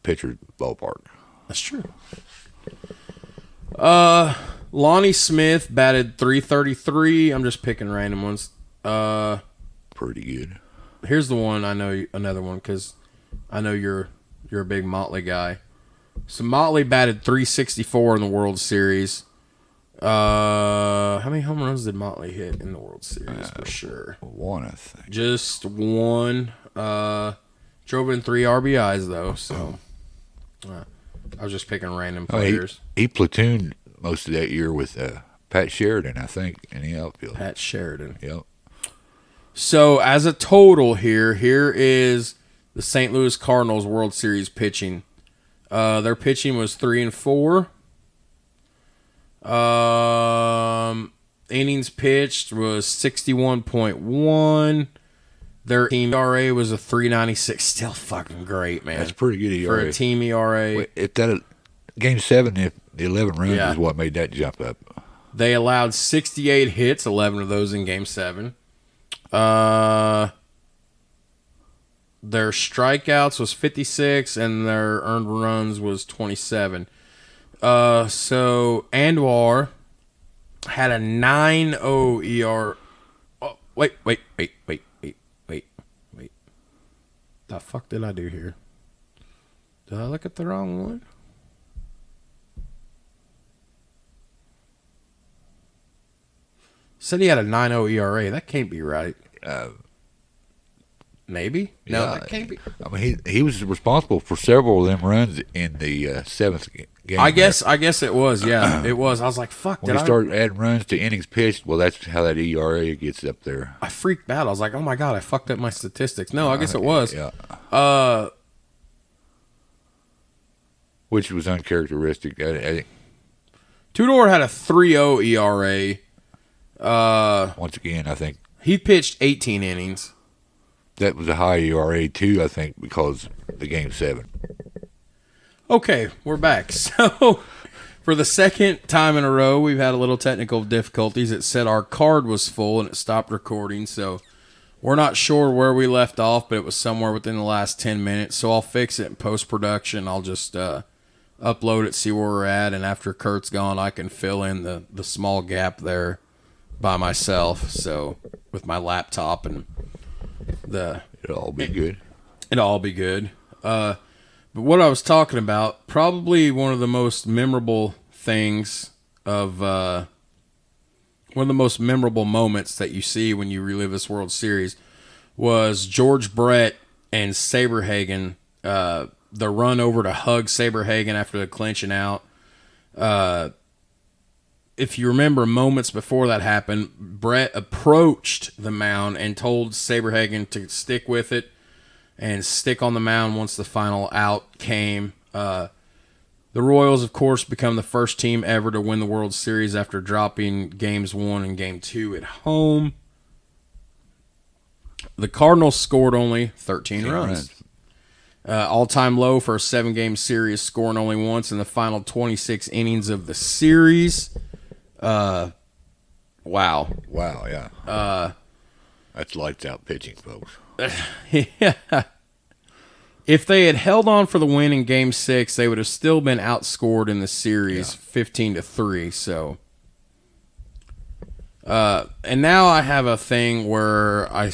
pitcher's ballpark. That's true. Lonnie Smith batted .333. I'm just picking random ones. Pretty good. Here's the one I know. Another one because I know you're a big Motley guy. So Motley batted .364 in the World Series. How many home runs did Motley hit in the World Series for sure? One, I think. Just one. Drove in 3 RBIs though. So I was just picking random players. He platooned most of that year with Pat Sheridan, I think, in the outfield. Pat Sheridan. Yep. So as a total here is the St. Louis Cardinals World Series pitching. Their pitching was 3-4. Innings pitched was 61.1. Their team ERA was a 3.96. Still fucking great, man. That's pretty good ERA. For a team ERA. Wait, if that Game 7, if the 11 runs is what made that jump up. They allowed 68 hits, 11 of those in Game 7. Their strikeouts was 56, and their earned runs was 27. So Anwar had a 9.0 ER. Oh, wait. The fuck did I do here? Did I look at the wrong one? Said he had a 9.0 ERA. That can't be right. Maybe? No, that can't be. I mean, he was responsible for several of them runs in the 7th game. I guess it was. Yeah, it was. I was like, fuck. When you start adding runs to innings pitched, well, that's how that ERA gets up there. I freaked out. I was like, oh my God, I fucked up my statistics. No, I guess it was. Yeah. Which was uncharacteristic. I think Tudor had a 3.0 ERA. Once again, I think He pitched 18 innings. that was a high ERA too, I think, because the Game 7. Okay, we're back. So, for the second time in a row, we've had a little technical difficulties. It said our card was full and it stopped recording, so we're not sure where we left off, but it was somewhere within the last 10 minutes. So I'll fix it in post-production. I'll just upload it, see where we're at, and after Kurt's gone, I can fill in the small gap there by myself. So with my laptop and It'll all be good. it'll all be good. But what I was talking about, probably one of the most memorable things of one of the most memorable moments that you see when you relive this World Series was George Brett and Saberhagen, the run over to hug Saberhagen after the clinching out. If you remember moments before that happened, Brett approached the mound and told Saberhagen to stick with it and stick on the mound once the final out came. The Royals, of course, become the first team ever to win the World Series after dropping Games 1 and Game 2 at home. The Cardinals scored only 13 runs. All-time low for a 7-game series, scoring only once in the final 26 innings of the series. Wow. Wow, yeah. That's lights out pitching, folks. Yeah. If they had held on for the win in Game 6, they would have still been outscored in the series 15-3. So, and now I have a thing where I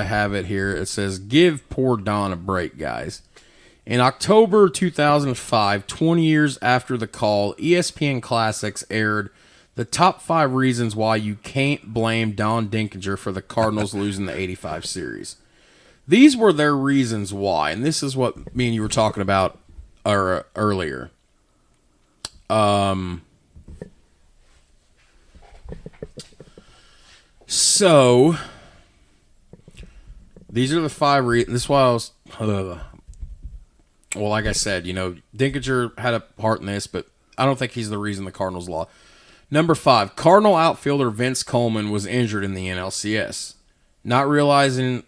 have it here. It says, "Give poor Don a break, guys." In October 2005, 20 years after the call, ESPN Classics aired the top 5 reasons why you can't blame Don Denkinger for the Cardinals losing the '85 series. These were their reasons why, and this is what me and you were talking about earlier. So, these are the 5 reasons. This is why I was... well, like I said, Denkinger had a part in this, but I don't think he's the reason the Cardinals lost. Number 5, Cardinal outfielder Vince Coleman was injured in the NLCS. Not realizing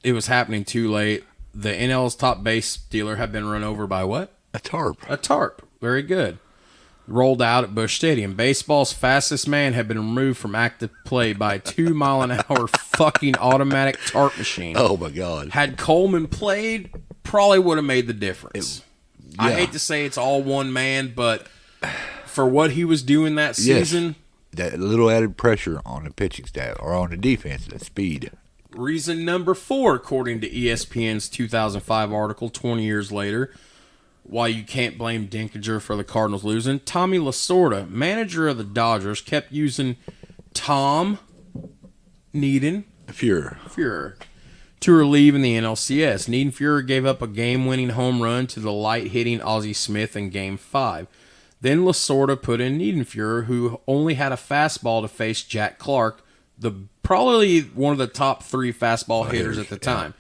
it was happening too late, the NL's top base stealer had been run over by what? A tarp. A tarp. Very good. Rolled out at Busch Stadium. Baseball's fastest man had been removed from active play by a 2-mile-an-hour fucking automatic tarp machine. Oh, my God. Had Coleman played, probably would have made the difference. I hate to say it's all one man, but for what he was doing that season... Yes. That little added pressure on the pitching staff, or on the defense, that speed. Reason number 4, according to ESPN's 2005 article, 20 years later, why you can't blame Denkinger for the Cardinals losing. Tommy Lasorda, manager of the Dodgers, kept using Tom Niedenfuer to relieve in the NLCS. Niedenfuer gave up a game-winning home run to the light-hitting Ozzie Smith in Game 5. Then Lasorda put in Niedenfuer, who only had a fastball to face Jack Clark, probably one of the top 3 fastball hitters at the time,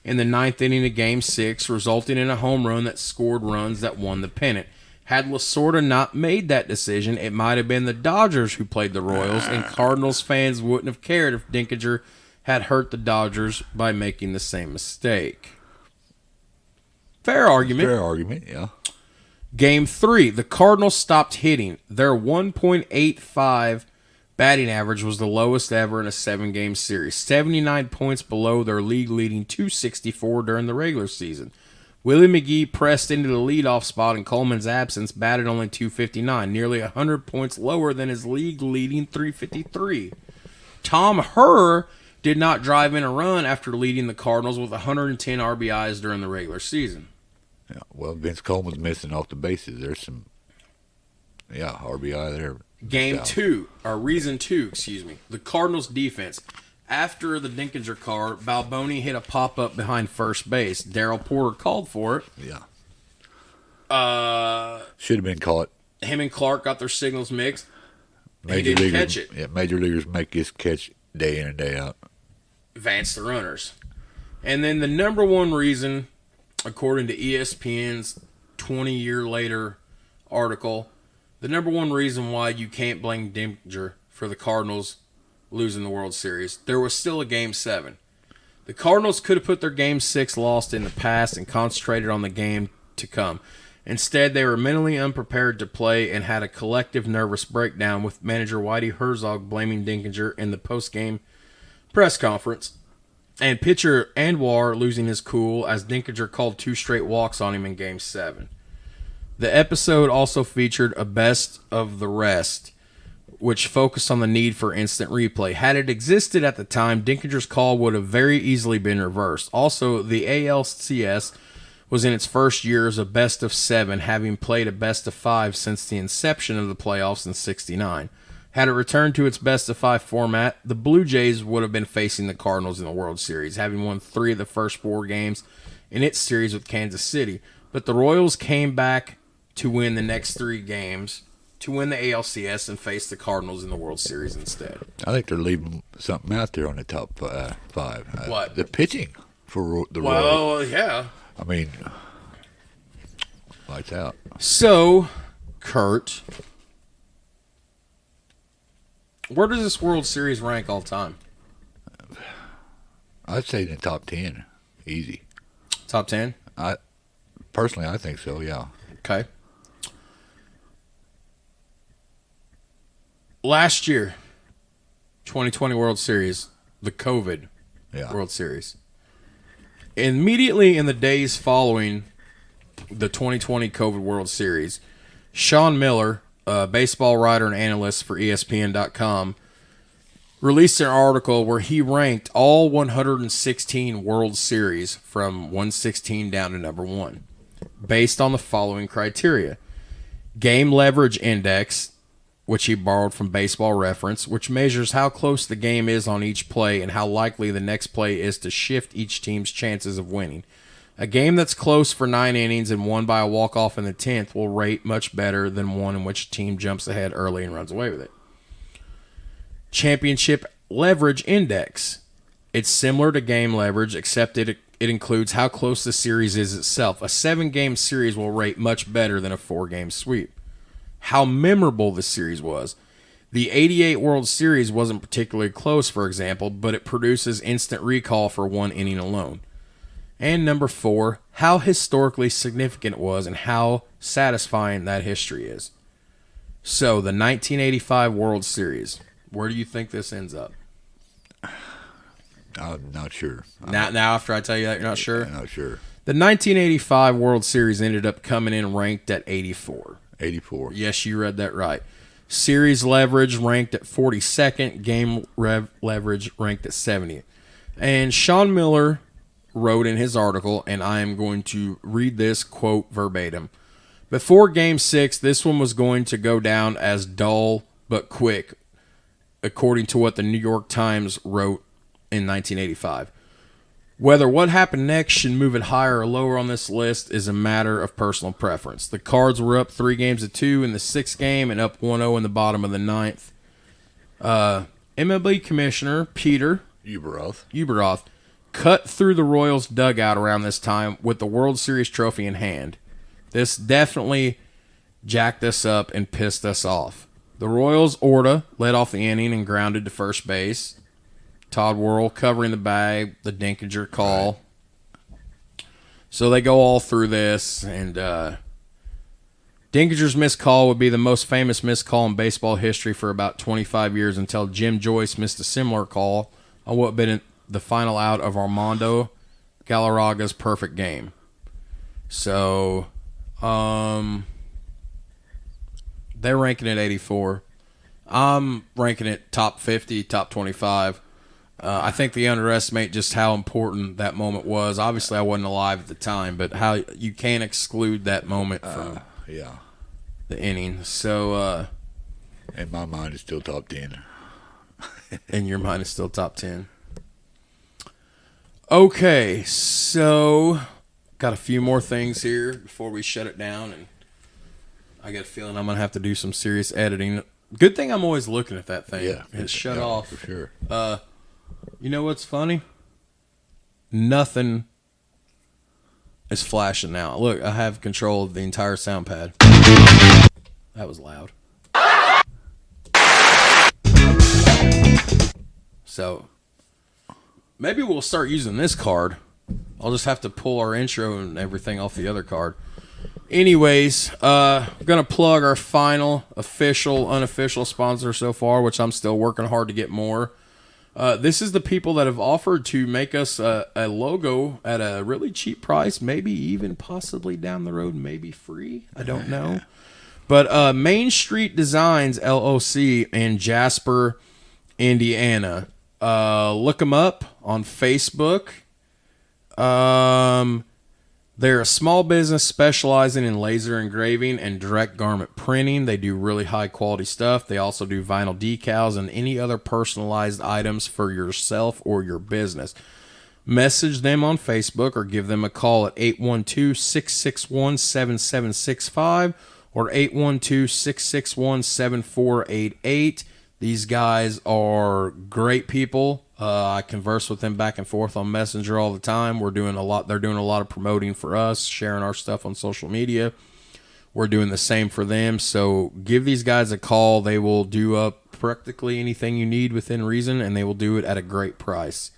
in the 9th inning of Game 6, resulting in a home run that scored runs that won the pennant. Had Lasorda not made that decision, it might have been the Dodgers who played the Royals, and Cardinals fans wouldn't have cared if Denkinger had hurt the Dodgers by making the same mistake. Fair argument. Fair argument, yeah. Game 3, the Cardinals stopped hitting. Their 1.85 batting average was the lowest ever in a 7-game series, 79 points below their league-leading 264 during the regular season. Willie McGee pressed into the leadoff spot in Coleman's absence, batted only .259, nearly 100 points lower than his league-leading .353. Tom Herr did not drive in a run after leading the Cardinals with 110 RBIs during the regular season. Yeah, well, Vince Coleman's missing off the bases. There's some, RBI there. Game 2, or reason 2, the Cardinals defense. After the Denkinger call, Balboni hit a pop-up behind first base. Darryl Porter called for it. Yeah. Should have been caught. Him and Clark got their signals mixed. He didn't catch it. Yeah, major leaguers make this catch day in and day out. Advance the runners. And then the number 1 reason, according to ESPN's 20-year later article, the number 1 reason why you can't blame Denkinger for the Cardinals losing the World Series, there was still a Game 7. The Cardinals could have put their Game 6 loss in the past and concentrated on the game to come. Instead, they were mentally unprepared to play and had a collective nervous breakdown, with manager Whitey Herzog blaming Denkinger in the post-game press conference, and pitcher Anwar losing his cool as Denkinger called 2 straight walks on him in Game 7. The episode also featured a best of the rest, which focused on the need for instant replay. Had it existed at the time, Denkinger's call would have very easily been reversed. Also, the ALCS was in its first year as a best of 7, having played a best of 5 since the inception of the playoffs in '69. Had it returned to its best of 5 format, the Blue Jays would have been facing the Cardinals in the World Series, having won 3 of the first 4 games in its series with Kansas City. But the Royals came back to win the next 3 games, to win the ALCS and face the Cardinals in the World Series instead. I think they're leaving something out there on the top 5. What? The pitching for the Royals. Well, yeah. I mean, Lights out. So, Kurt, where does this World Series rank all time? I'd say in the top 10. Easy. Top 10? Personally, I think so, yeah. Okay. Last year, 2020 World Series, the COVID World Series. Immediately in the days following the 2020 COVID World Series, Sean Miller, a baseball writer and analyst for ESPN.com, released an article where he ranked all 116 World Series from 116 down to number 1, based on the following criteria. Game Leverage Index, which he borrowed from Baseball Reference, which measures how close the game is on each play and how likely the next play is to shift each team's chances of winning. A game that's close for 9 innings and won by a walk-off in the 10th will rate much better than one in which a team jumps ahead early and runs away with it. Championship Leverage Index. It's similar to Game Leverage, except it includes how close the series is itself. A 7-game series will rate much better than a 4-game sweep. How memorable the series was. The 88 World Series wasn't particularly close, for example, but it produces instant recall for 1 inning alone. And number 4, how historically significant it was and how satisfying that history is. So, the 1985 World Series. Where do you think this ends up? I'm not sure. Now, after I tell you that, you're not sure? I'm not sure. The 1985 World Series ended up coming in ranked at 84. 84. Yes, you read that right. Series leverage ranked at 42nd. Game leverage ranked at 70th. And Sean Miller wrote in his article, and I am going to read this quote verbatim. Before Game 6, this one was going to go down as dull but quick, according to what the New York Times wrote in 1985. Whether what happened next should move it higher or lower on this list is a matter of personal preference. The Cards were up 3-2 in the 6th game and up 1-0 in the bottom of the 9th. MLB Commissioner Peter Ueberroth cut through the Royals' dugout around this time with the World Series trophy in hand. This definitely jacked us up and pissed us off. The Royals' Orta led off the inning and grounded to first base. Todd Worrell covering the bag, the Denkinger call. Right. So they go all through this, and Denkinger's missed call would be the most famous missed call in baseball history for about 25 years until Jim Joyce missed a similar call on what had been the final out of Armando Galarraga's perfect game. So, they're ranking it 84. I'm ranking it top 50, top 25. I think they underestimate just how important that moment was. Obviously, I wasn't alive at the time, but how you can't exclude that moment from the inning. So, in my mind, it's still top 10. In your mind, it's still top 10. Okay, so got a few more things here before we shut it down, and I got a feeling I'm gonna have to do some serious editing. Good thing I'm always looking at that thing. Yeah, it's shut off for sure. You know what's funny? Nothing is flashing now. Look, I have control of the entire sound pad. That was loud. So, maybe we'll start using this card. I'll just have to pull our intro and everything off the other card. Anyways, I'm going to plug our final official, unofficial sponsor so far, which I'm still working hard to get more. This is the people that have offered to make us a logo at a really cheap price, maybe even possibly down the road, maybe free. I don't know. But Main Street Designs, LLC in Jasper, Indiana. Look them up on Facebook. They're a small business specializing in laser engraving and direct garment printing. They do really high quality stuff. They also do vinyl decals and any other personalized items for yourself or your business. Message them on Facebook or give them a call at 812-661-7765 or 812-661-7488. These guys are great people. I converse with them back and forth on Messenger all the time. They're doing a lot of promoting for us, sharing our stuff on social media. we're doing the same for them. So give these guys a call. They will do up practically anything you need within reason, and they will do it at a great price.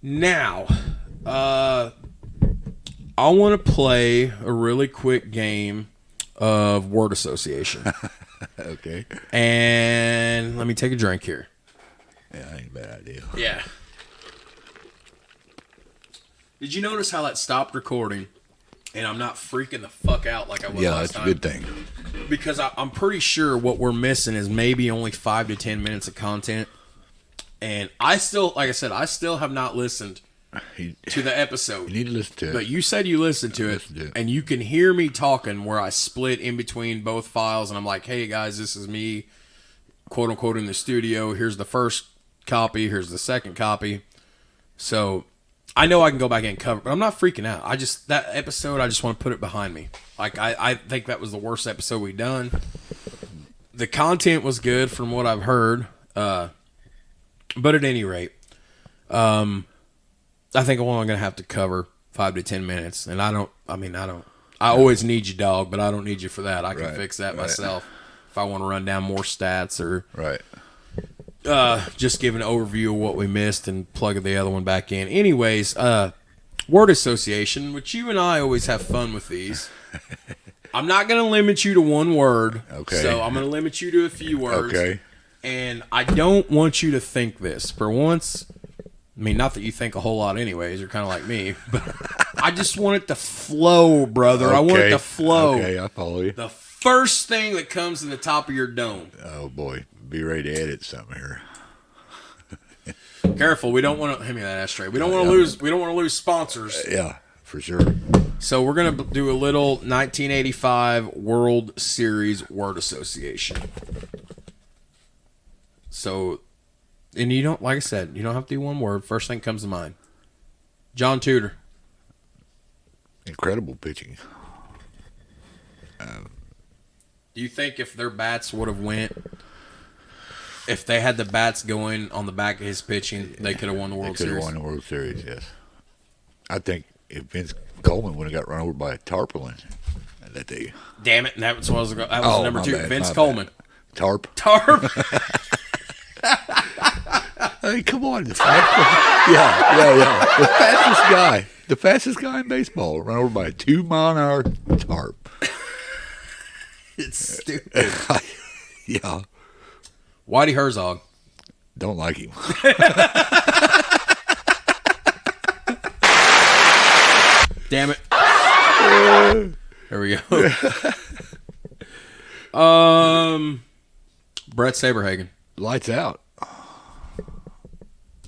Now, I want to play a really quick game of word association. Okay. And let me take a drink here. Yeah, that ain't a bad idea. Yeah. Did you notice how that stopped recording? And I'm not freaking the fuck out like I was Yeah, last that's time. a good thing. Because I'm pretty sure what we're missing is maybe only 5 to 10 minutes of content. And I still, like I said, I still have not listened to the episode. You need to listen to it. But you said you listened to it, Listen to it. and you can hear me talking where I split in between both files, and I'm like, hey, guys, this is me, quote-unquote, in the studio. Here's the first copy. Here's the second copy. So I know I can go back and cover, but I'm not freaking out. That episode, I just want to put it behind me. Like, I think that was the worst episode we've done. The content was good from what I've heard. But at any rate, I think I'm only going to have to cover 5 to 10 minutes. And I always need you, dog, but I don't need you for that. I can fix that myself if I want to run down more stats or just give an overview of what we missed and plug the other one back in. Anyways, word association, which you and I always have fun with these. I'm not going to limit you to one word. Okay. So I'm going to limit you to a few words. Okay. And I don't want you to think this. For once, I mean, not that you think a whole lot anyways. You're kind of like me. But I just want it to flow, brother. I want it to flow. Okay, I follow you. The first thing that comes to the top of your dome. Oh, boy. Be ready to edit something here. Careful, we don't want to hand me that ashtray. We don't want to lose. We don't want to lose sponsors. Yeah, for sure. So we're gonna do a little 1985 World Series word association. So, and you don't, like I said, you don't have to do one word. First thing comes to mind. John Tudor. Incredible pitching. Do you think if their bats would have if they had the bats going on the back of his pitching, they could have won the World Series? They could have won the World Series, yes. I think if Vince Coleman would have got run over by a tarpaulin that day. Damn it! That was number 2. Bad, Vince Coleman. Bad. Tarp. I mean, come on. Yeah. The fastest guy in baseball run over by a 2-mile-an-hour tarp. It's stupid. Yeah. Whitey Herzog. Don't like him. Damn it. There we go. Brett Saberhagen. Lights out.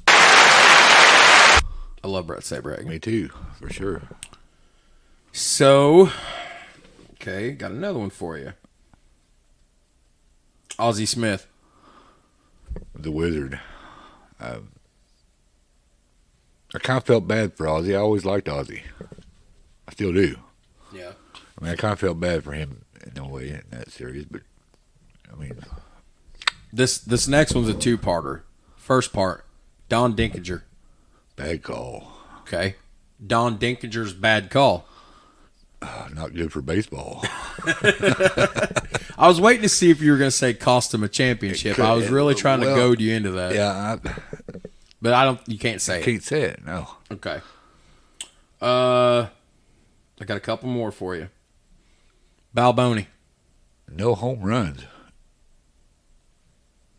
I love Brett Saberhagen. Me too, for sure. So, okay, got another one for you. Ozzie Smith. The Wizard. I kind of felt bad for Ozzie. I always liked Ozzie. I still do. Yeah. I mean, I kind of felt bad for him in a way in that series, but I mean, This next one's a 2-parter. First part, Don Denkinger. bad call. Okay. Don Denkinger's bad call. Not good for baseball. I was waiting to see if you were going to say cost him a championship. I was really trying to goad you into that. Yeah, But you can't say I it. can't say it. No. Okay. I got a couple more for you. Balboni. No home runs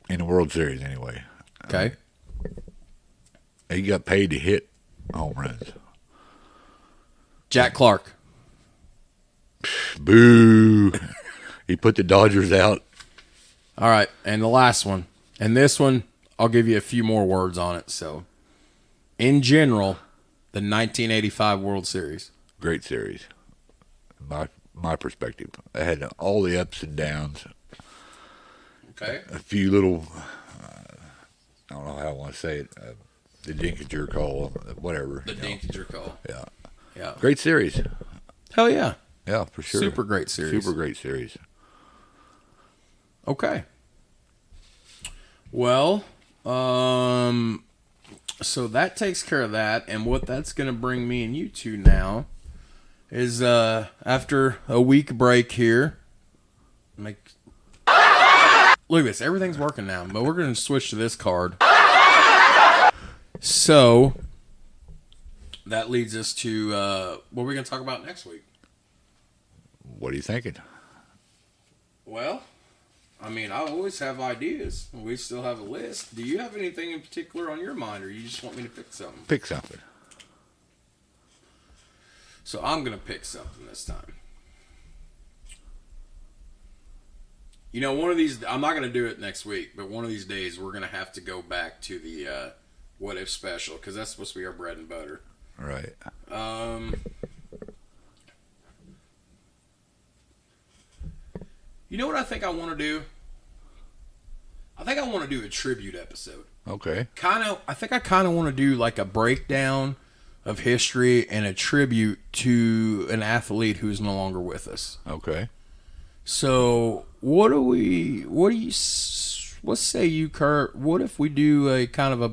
in the World Series, anyway. Okay. He got paid to hit home runs. Jack Clark. Boo! He put the Dodgers out. All right, and the last one. And this one, I'll give you a few more words on it. So, in general, the 1985 World Series. Great series. My perspective. I had all the ups and downs. Okay. A few little, I don't know how I want to say it, the Denkinger call, whatever. The Denkinger call. Yeah. Yeah. Great series. Hell yeah. Yeah, for sure. Super great series. Super great series. Okay. Well, so that takes care of that. And what that's going to bring me and you to now is after a week break here. Look at this. Everything's working now, but we're going to switch to this card. So that leads us to what are we going to talk about next week? What are you thinking? Well, I mean, I always have ideas. We still have a list. Do you have anything in particular on your mind, or you just want me to pick something? Pick something. So I'm going to pick something this time. You know, one of these, I'm not going to do it next week, but one of these days we're going to have to go back to the What If special, because that's supposed to be our bread and butter. Right. You know what I think I want to do? I think I want to do a tribute episode. Okay. I think I kind of want to do like a breakdown of history and a tribute to an athlete who's no longer with us. Okay. So, what say you, Kurt? What if we do a kind of a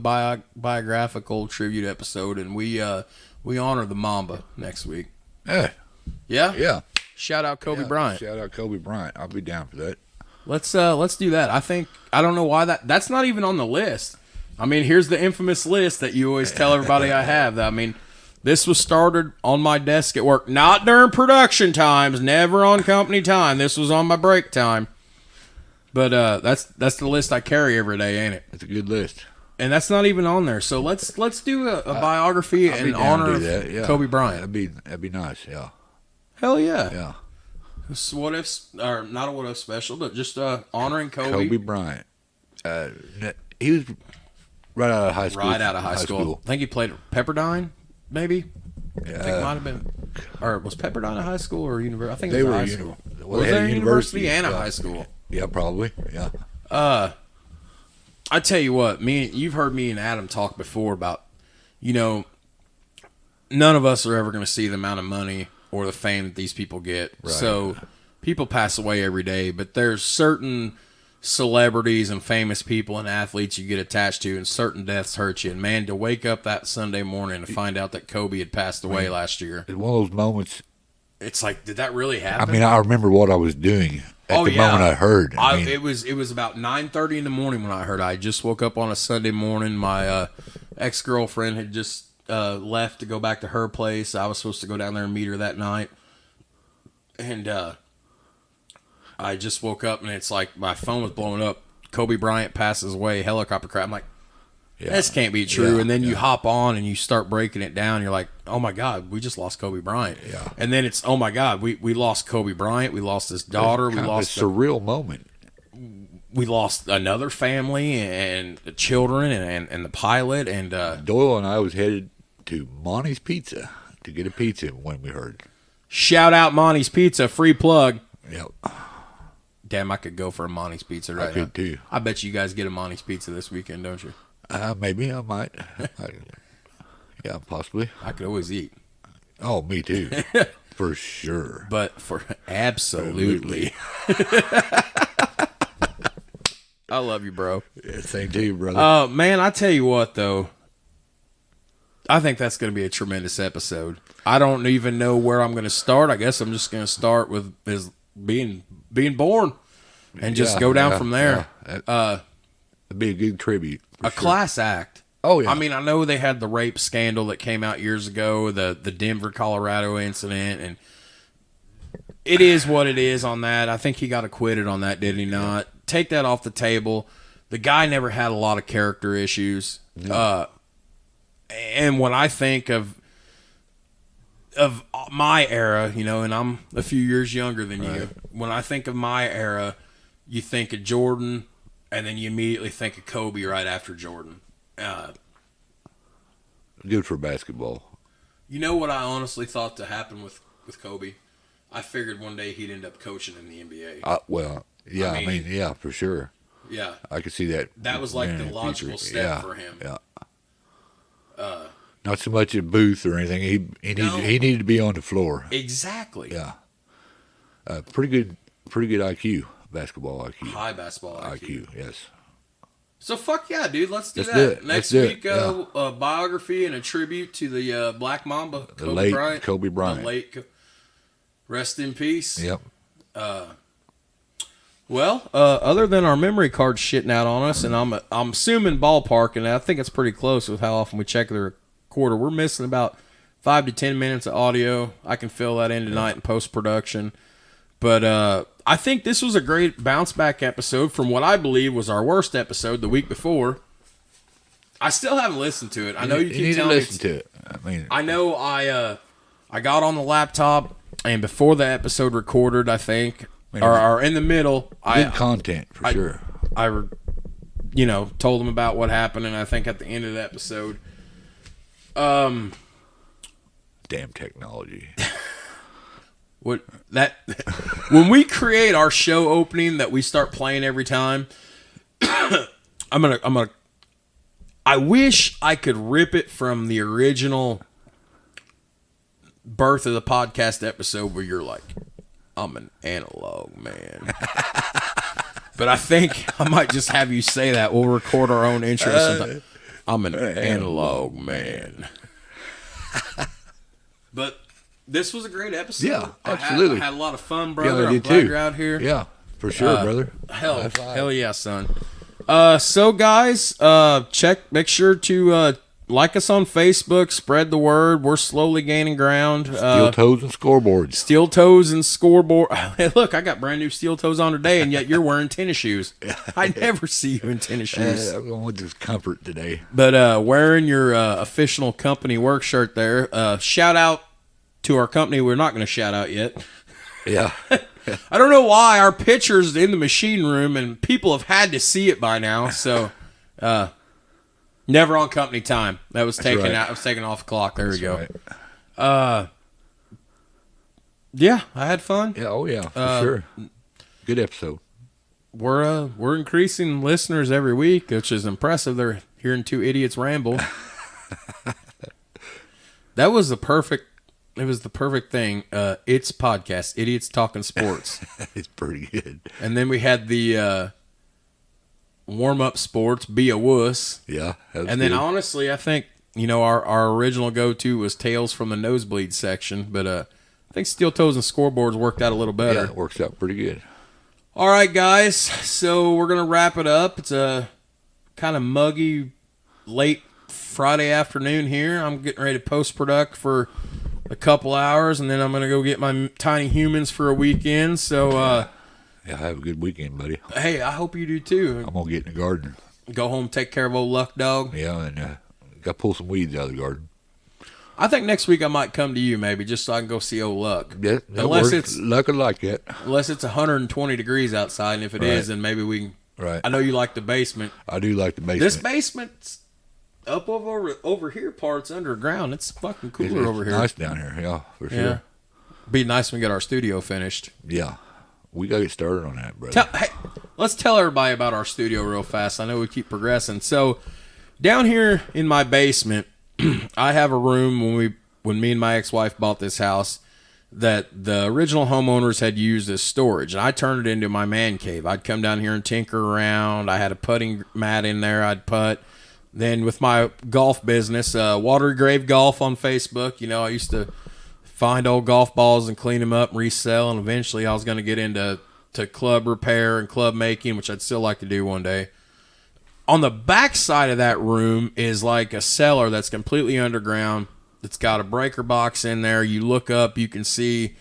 biographical tribute episode and we honor the Mamba next week? Yeah. Yeah? Yeah. Shout out Kobe Bryant. Shout out Kobe Bryant. I'll be down for that. Let's do that. I don't know why that's not even on the list. I mean, here's the infamous list that you always tell everybody I have. I mean, this was started on my desk at work, not during production times, never on company time. This was on my break time. But that's the list I carry every day, ain't it? It's a good list. And that's not even on there. So let's do a biography in honor of Kobe Bryant. That'd be nice. Yeah. Hell yeah. Yeah. What if, or not a what if special, but just honoring Kobe. Kobe Bryant. He was right out of high school. Right out of high school. I think he played at Pepperdine, maybe. I think it might have been, or was Pepperdine a high school or university? I think it was a high school. Well, was they had there a university and a yeah. high school? Yeah, probably. Yeah. I tell you what, you've heard me and Adam talk before about, none of us are ever going to see the amount of money or the fame that these people get. Right. So people pass away every day, but there's certain celebrities and famous people and athletes you get attached to, and certain deaths hurt you. And man, to wake up that Sunday morning and find out that Kobe had passed away last year, It's one of those moments. it's like, did that really happen? I mean, I remember what I was doing at the moment I heard. It was about 9:30 in the morning when I heard. I just woke up on a Sunday morning. My ex-girlfriend had just left to go back to her place. I was supposed to go down there and meet her that night. And I just woke up and it's like my phone was blowing up. Kobe Bryant passes away, helicopter crash. I'm like, this can't be true. Yeah, and then you hop on and you start breaking it down. You're like, oh my God, we just lost Kobe Bryant. Yeah. And then it's, oh my God, we lost Kobe Bryant. We lost his daughter. We lost a surreal moment. We lost another family and the children and the pilot. And Doyle and I was headed to Monty's Pizza to get a pizza when we heard. Shout out Monty's Pizza, free plug. Yep. Damn, I could go for a Monty's Pizza right now. I could too. I bet you guys get a Monty's Pizza this weekend, don't you? Maybe I might. Yeah, possibly. I could always eat. Oh, me too. For sure. But for absolutely. I love you, bro. Yeah, same to you, brother. Man, I tell you what, though. I think that's going to be a tremendous episode. I don't even know where I'm going to start. I guess I'm just going to start with his being born and just go down from there. Yeah. It'd be a good tribute. A class act. Oh, yeah. I mean, I know they had the rape scandal that came out years ago, the Denver, Colorado incident, and it is what it is on that. I think he got acquitted on that, did he not? Take that off the table. The guy never had a lot of character issues. No. And when I think of my era, and I'm a few years younger than you, when I think of my era, you think of Jordan, and then you immediately think of Kobe right after Jordan. Good for basketball. You know what I honestly thought to happen with Kobe? I figured one day he'd end up coaching in the NBA. Well, yeah, I mean, yeah, for sure. Yeah. I could see that. That was like the logical step for him. Yeah. Not so much a booth or anything. He needed to be on the floor. Exactly. Yeah. Pretty good IQ, basketball IQ. High basketball IQ. Yes. So fuck yeah, dude. Let's do Let's that. do it. Next Let's do week, it. a biography and a tribute to the Black Mamba, The late Kobe Bryant. The late Rest in peace. Yep. Well, other than our memory card shitting out on us, and I'm assuming ballpark, and I think it's pretty close with how often we check the recorder. We're missing about 5 to 10 minutes of audio. I can fill that in tonight in post-production. But I think this was a great bounce-back episode from what I believe was our worst episode the week before. I still haven't listened to it. I know you keep telling me. Listen to it. I know I got on the laptop, and before the episode recorded, I think, or in the middle, good content for sure. I told them about what happened, and I think at the end of the episode, damn technology. When we create our show opening that we start playing every time, I wish I could rip it from the original birth of the podcast episode where you're like, I'm an analog man. But I think I might just have you say that. We'll record our own intro sometime. I'm an analog man. But this was a great episode. Yeah, absolutely. I had a lot of fun, brother. Yeah, I'm glad you're out here. Yeah, for sure, brother. Hell yeah, son. So guys, make sure to like us on Facebook, spread the word. We're slowly gaining ground. Steel toes and scoreboards. Steel toes and scoreboard. Hey, look, I got brand new steel toes on today, and yet you're wearing tennis shoes. I never see you in tennis shoes. I'm going with just comfort today. But wearing your official company work shirt there. Shout out to our company. We're not going to shout out yet. Yeah. I don't know why our picture's in the machine room, and people have had to see it by now. So, never on company time. That was taken out. I was taken off the clock. There we go. Right. Yeah, I had fun. Yeah. Oh yeah, for sure. Good episode. We're increasing listeners every week, which is impressive. They're hearing two idiots ramble. That was the perfect. It was the perfect thing. It's podcast, Idiots Talking Sports. It's pretty good. And then we had the warm-up sports, Be a Wuss. Yeah. And then honestly, I think, our original go-to was Tales from the Nosebleed section. But I think Steel Toes and Scoreboards worked out a little better. Yeah, it works out pretty good. All right, guys. So we're going to wrap it up. It's a kind of muggy, late Friday afternoon here. I'm getting ready to post-product for a couple hours, and then I'm going to go get my tiny humans for a weekend. So, yeah, have a good weekend, buddy. Hey, I hope you do too. I'm going to get in the garden. Go home, take care of old Luck Dog. Yeah, and got to pull some weeds out of the garden. I think next week I might come to you, maybe, just so I can go see old Luck. Yeah, unless it's Luck would like that. Unless it's 120 degrees outside, and if it is, then maybe we can. Right. I know you like the basement. I do like the basement. This basement's up over here parts underground. It's fucking cooler it's over here. Nice down here, yeah, for sure. Yeah. Be nice when we get our studio finished. Yeah. We got to get started on that, brother. Let's tell everybody about our studio real fast. I know we keep progressing. So, down here in my basement, I have a room when me and my ex-wife bought this house that the original homeowners had used as storage, and I turned it into my man cave. I'd come down here and tinker around. I had a putting mat in there. I'd putt. Then with my golf business, Watery Grave Golf on Facebook, I used to find old golf balls and clean them up and resell, and eventually I was going to get into club repair and club making, which I'd still like to do one day. On the back side of that room is like a cellar that's completely underground. It's got a breaker box in there. You look up, you can see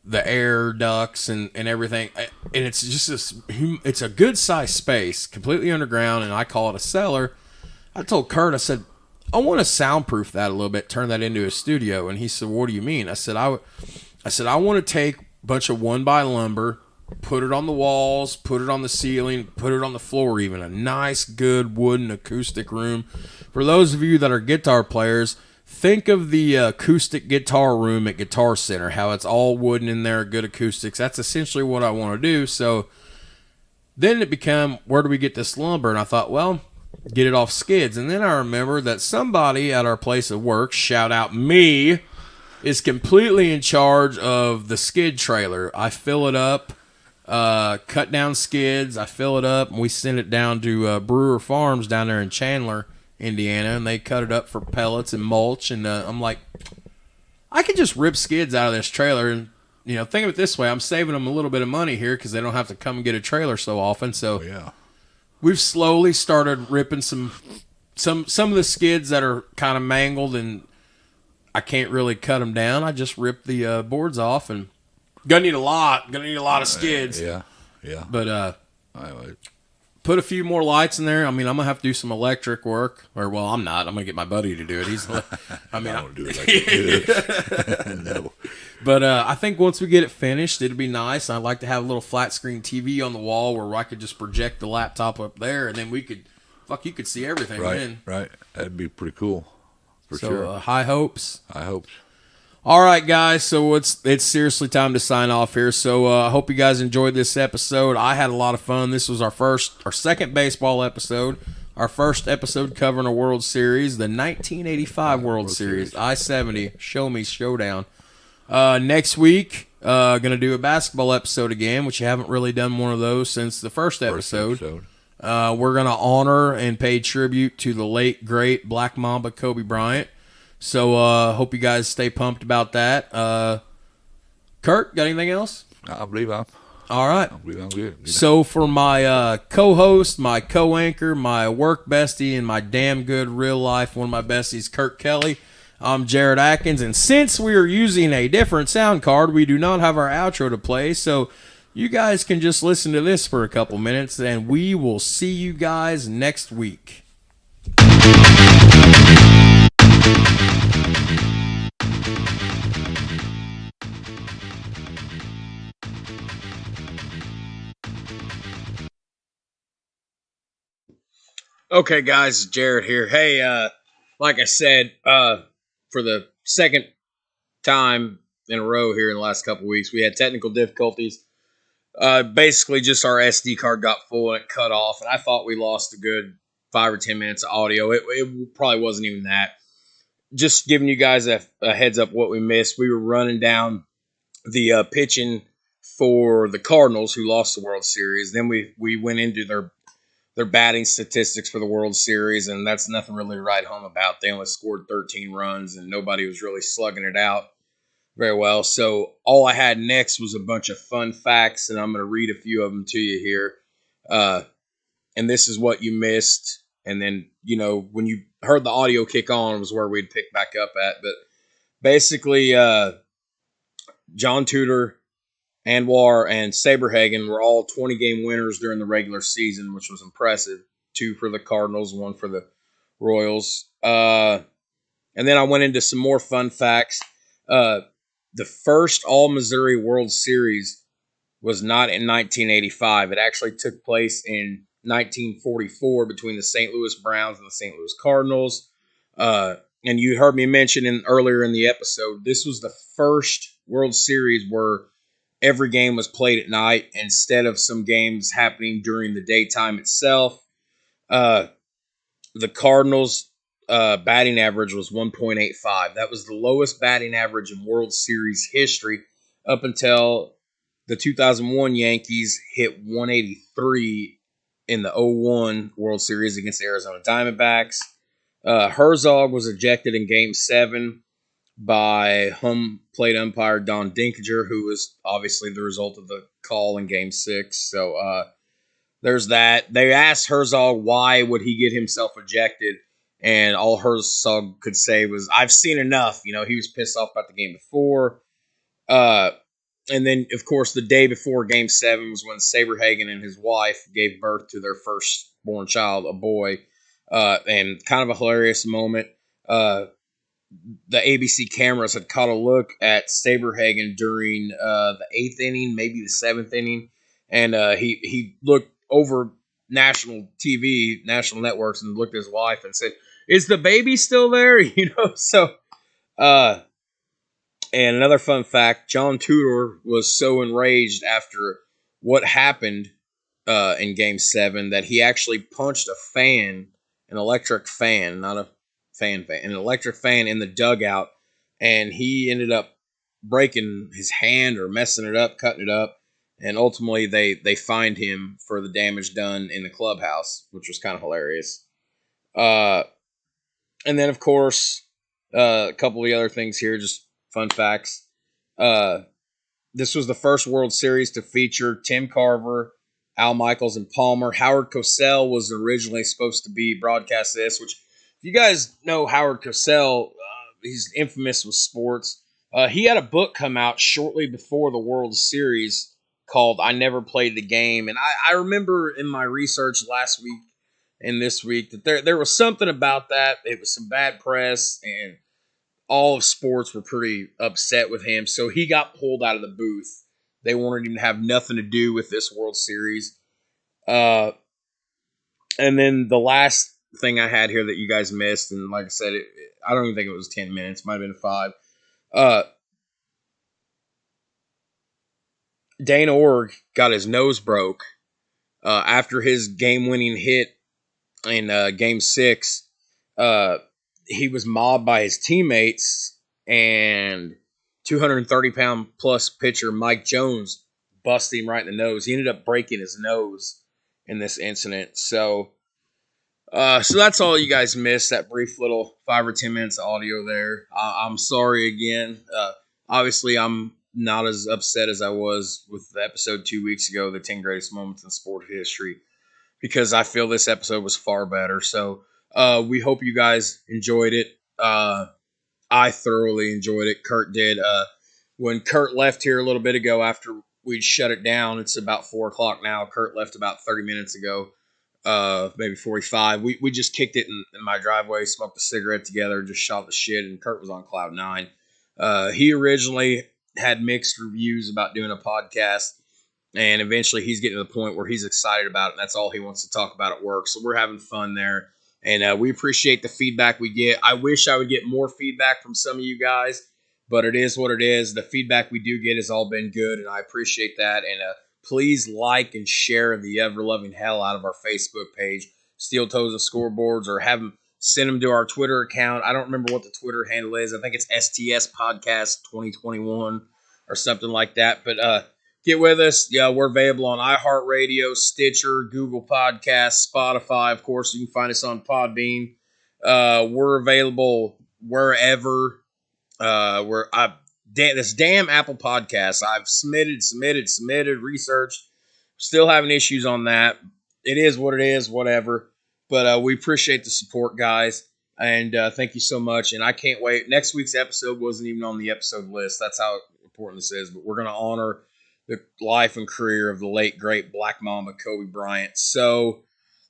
the air ducts and everything. And it's just it's a good-sized space, completely underground, and I call it a cellar. I told Kurt, I said, I want to soundproof that a little bit, turn that into a studio. And he said, what do you mean? I said, I want to take a bunch of 1x lumber, put it on the walls, put it on the ceiling, put it on the floor even. A nice, good wooden acoustic room. For those of you that are guitar players, think of the acoustic guitar room at Guitar Center, how it's all wooden in there, good acoustics. That's essentially what I want to do. So then it became, where do we get this lumber? And I thought, well, get it off skids. And then I remember that somebody at our place of work, shout out me, is completely in charge of the skid trailer. I fill it up, cut down skids, I fill it up, and we send it down to Brewer Farms down there in Chandler, Indiana, and they cut it up for pellets and mulch. And I'm like, I could just rip skids out of this trailer and think of it this way. I'm saving them a little bit of money here because they don't have to come and get a trailer so often. So Yeah. we've slowly started ripping some of the skids that are kind of mangled and I can't really cut them down. I just rip the boards off and gonna need a lot of skids. Yeah. But I, put a few more lights in there. I mean, I'm gonna have to do some electric work. Or well, I'm not. I'm gonna get my buddy to do it. I don't do it like you. No. But I think once we get it finished, it'd be nice. I'd like to have a little flat screen TV on the wall where I could just project the laptop up there, and then you could see everything. Right. That'd be pretty cool. For sure. So high hopes. I hope. All right, guys. So it's seriously time to sign off here. So I hope you guys enjoyed this episode. I had a lot of fun. This was our second baseball episode. Our first episode covering a World Series, the 1985 World Series, I-70 Showme Showdown. Next week, gonna do a basketball episode again, which you haven't really done one of those since the first episode. We're gonna honor and pay tribute to the late great Black Mamba Kobe Bryant. So hope you guys stay pumped about that. Kurt, got anything else? I believe I'm All right. good. So for my co-host, my co-anchor, my work bestie, and my damn good real life, one of my besties, Kurt Kelly, I'm Jared Atkins. And since we are using a different sound card, we do not have our outro to play. So you guys can just listen to this for a couple minutes, and we will see you guys next week. Okay, guys, Jared here. Hey, like I said, for the second time in a row here in the last couple weeks, we had technical difficulties. Basically, just our SD card got full and it cut off, and I thought we lost a good 5 or 10 minutes of audio. It probably wasn't even that. Just giving you guys a heads up what we missed. We were running down the pitching for the Cardinals, who lost the World Series. Then we went into their batting statistics for the World Series, and that's nothing really to write home about. They only scored 13 runs, and nobody was really slugging it out very well. So all I had next was a bunch of fun facts, and I'm going to read a few of them to you here. And this is what you missed. And then, when you heard the audio kick on was where we'd pick back up at. But basically, John Tudor, Anwar, and Saberhagen were all 20-game winners during the regular season, which was impressive. 2 for the Cardinals, 1 for the Royals. And then I went into some more fun facts. The first All-Missouri World Series was not in 1985. It actually took place in 1944 between the St. Louis Browns and the St. Louis Cardinals. And you heard me mention earlier in the episode, this was the first World Series where every game was played at night instead of some games happening during the daytime itself. The Cardinals' batting average was 1.85. That was the lowest batting average in World Series history up until the 2001 Yankees hit 183 in the 01 World Series against the Arizona Diamondbacks. Herzog was ejected in Game 7 by home plate umpire Don Denkinger, who was obviously the result of the call in Game 6. So there's that. They asked Herzog why would he get himself ejected, and all Herzog could say was, "I've seen enough." He was pissed off about the game before. And then, of course, the day before Game 7 was when Saberhagen and his wife gave birth to their firstborn child, a boy. And kind of a hilarious moment. The ABC cameras had caught a look at Saberhagen during the 8th inning, maybe the 7th inning, and he looked over national TV, national networks, and looked at his wife and said, "Is the baby still there?" So. And another fun fact: John Tudor was so enraged after what happened in Game 7 that he actually punched a fan, an electric fan, not a fan, an electric fan in the dugout, and he ended up breaking his hand or messing it up, cutting it up, and ultimately they fined him for the damage done in the clubhouse, which was kind of hilarious. And then, of course, a couple of the other things here, just fun facts. This was the first World Series to feature Tim Carver, Al Michaels, and Palmer. Howard Cosell was originally supposed to be broadcast this, which, if you guys know Howard Cosell, he's infamous with sports. He had a book come out shortly before the World Series called I Never Played the Game. And I remember in my research last week and this week that there was something about that. It was some bad press, and all of sports were pretty upset with him. So he got pulled out of the booth. They wanted him to have nothing to do with this World Series. And then the last thing I had here that you guys missed, and like I said, I don't even think it was 10 minutes. It might have been 5. Dana Org got his nose broke after his game-winning hit in Game 6. He was mobbed by his teammates, and 230-pound plus pitcher Mike Jones busted him right in the nose. He ended up breaking his nose in this incident. So that's all you guys missed, that brief little 5 or 10 minutes of audio there. I'm sorry again. Obviously, I'm not as upset as I was with the episode 2 weeks ago, the 10 greatest moments in sport history, because I feel this episode was far better. So we hope you guys enjoyed it. I thoroughly enjoyed it. Kurt did. When Kurt left here a little bit ago after we'd shut it down, it's about 4 o'clock now. Kurt left about 30 minutes ago, maybe 45. We just kicked it in my driveway, smoked a cigarette together, just shot the shit, and Kurt was on cloud 9. He originally had mixed reviews about doing a podcast, and eventually he's getting to the point where he's excited about it, and that's all he wants to talk about at work. So we're having fun there, and we appreciate the feedback we get. I wish I would get more feedback from some of you guys, but it is what it is. The feedback we do get has all been good, and I appreciate that. And please like and share the ever-loving hell out of our Facebook page, Steel Toes of Scoreboards, or have them send them to our Twitter account. I don't remember what the Twitter handle is. I think it's STS Podcast 2021 or something like that. But get with us. Yeah, we're available on iHeartRadio, Stitcher, Google Podcasts, Spotify. Of course, you can find us on Podbean. We're available wherever. This damn Apple Podcast. I've submitted, researched. Still having issues on that. It is what it is, whatever. But we appreciate the support, guys. And thank you so much. And I can't wait. Next week's episode wasn't even on the episode list. That's how important this is. But we're going to honor the life and career of the late, great Black Mamba Kobe Bryant. So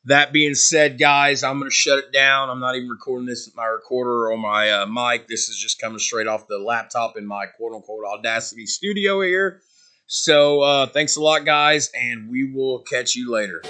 that being said, guys, I'm going to shut it down. I'm not even recording this with my recorder or my mic. This is just coming straight off the laptop in my quote-unquote Audacity studio here. So thanks a lot, guys, and we will catch you later.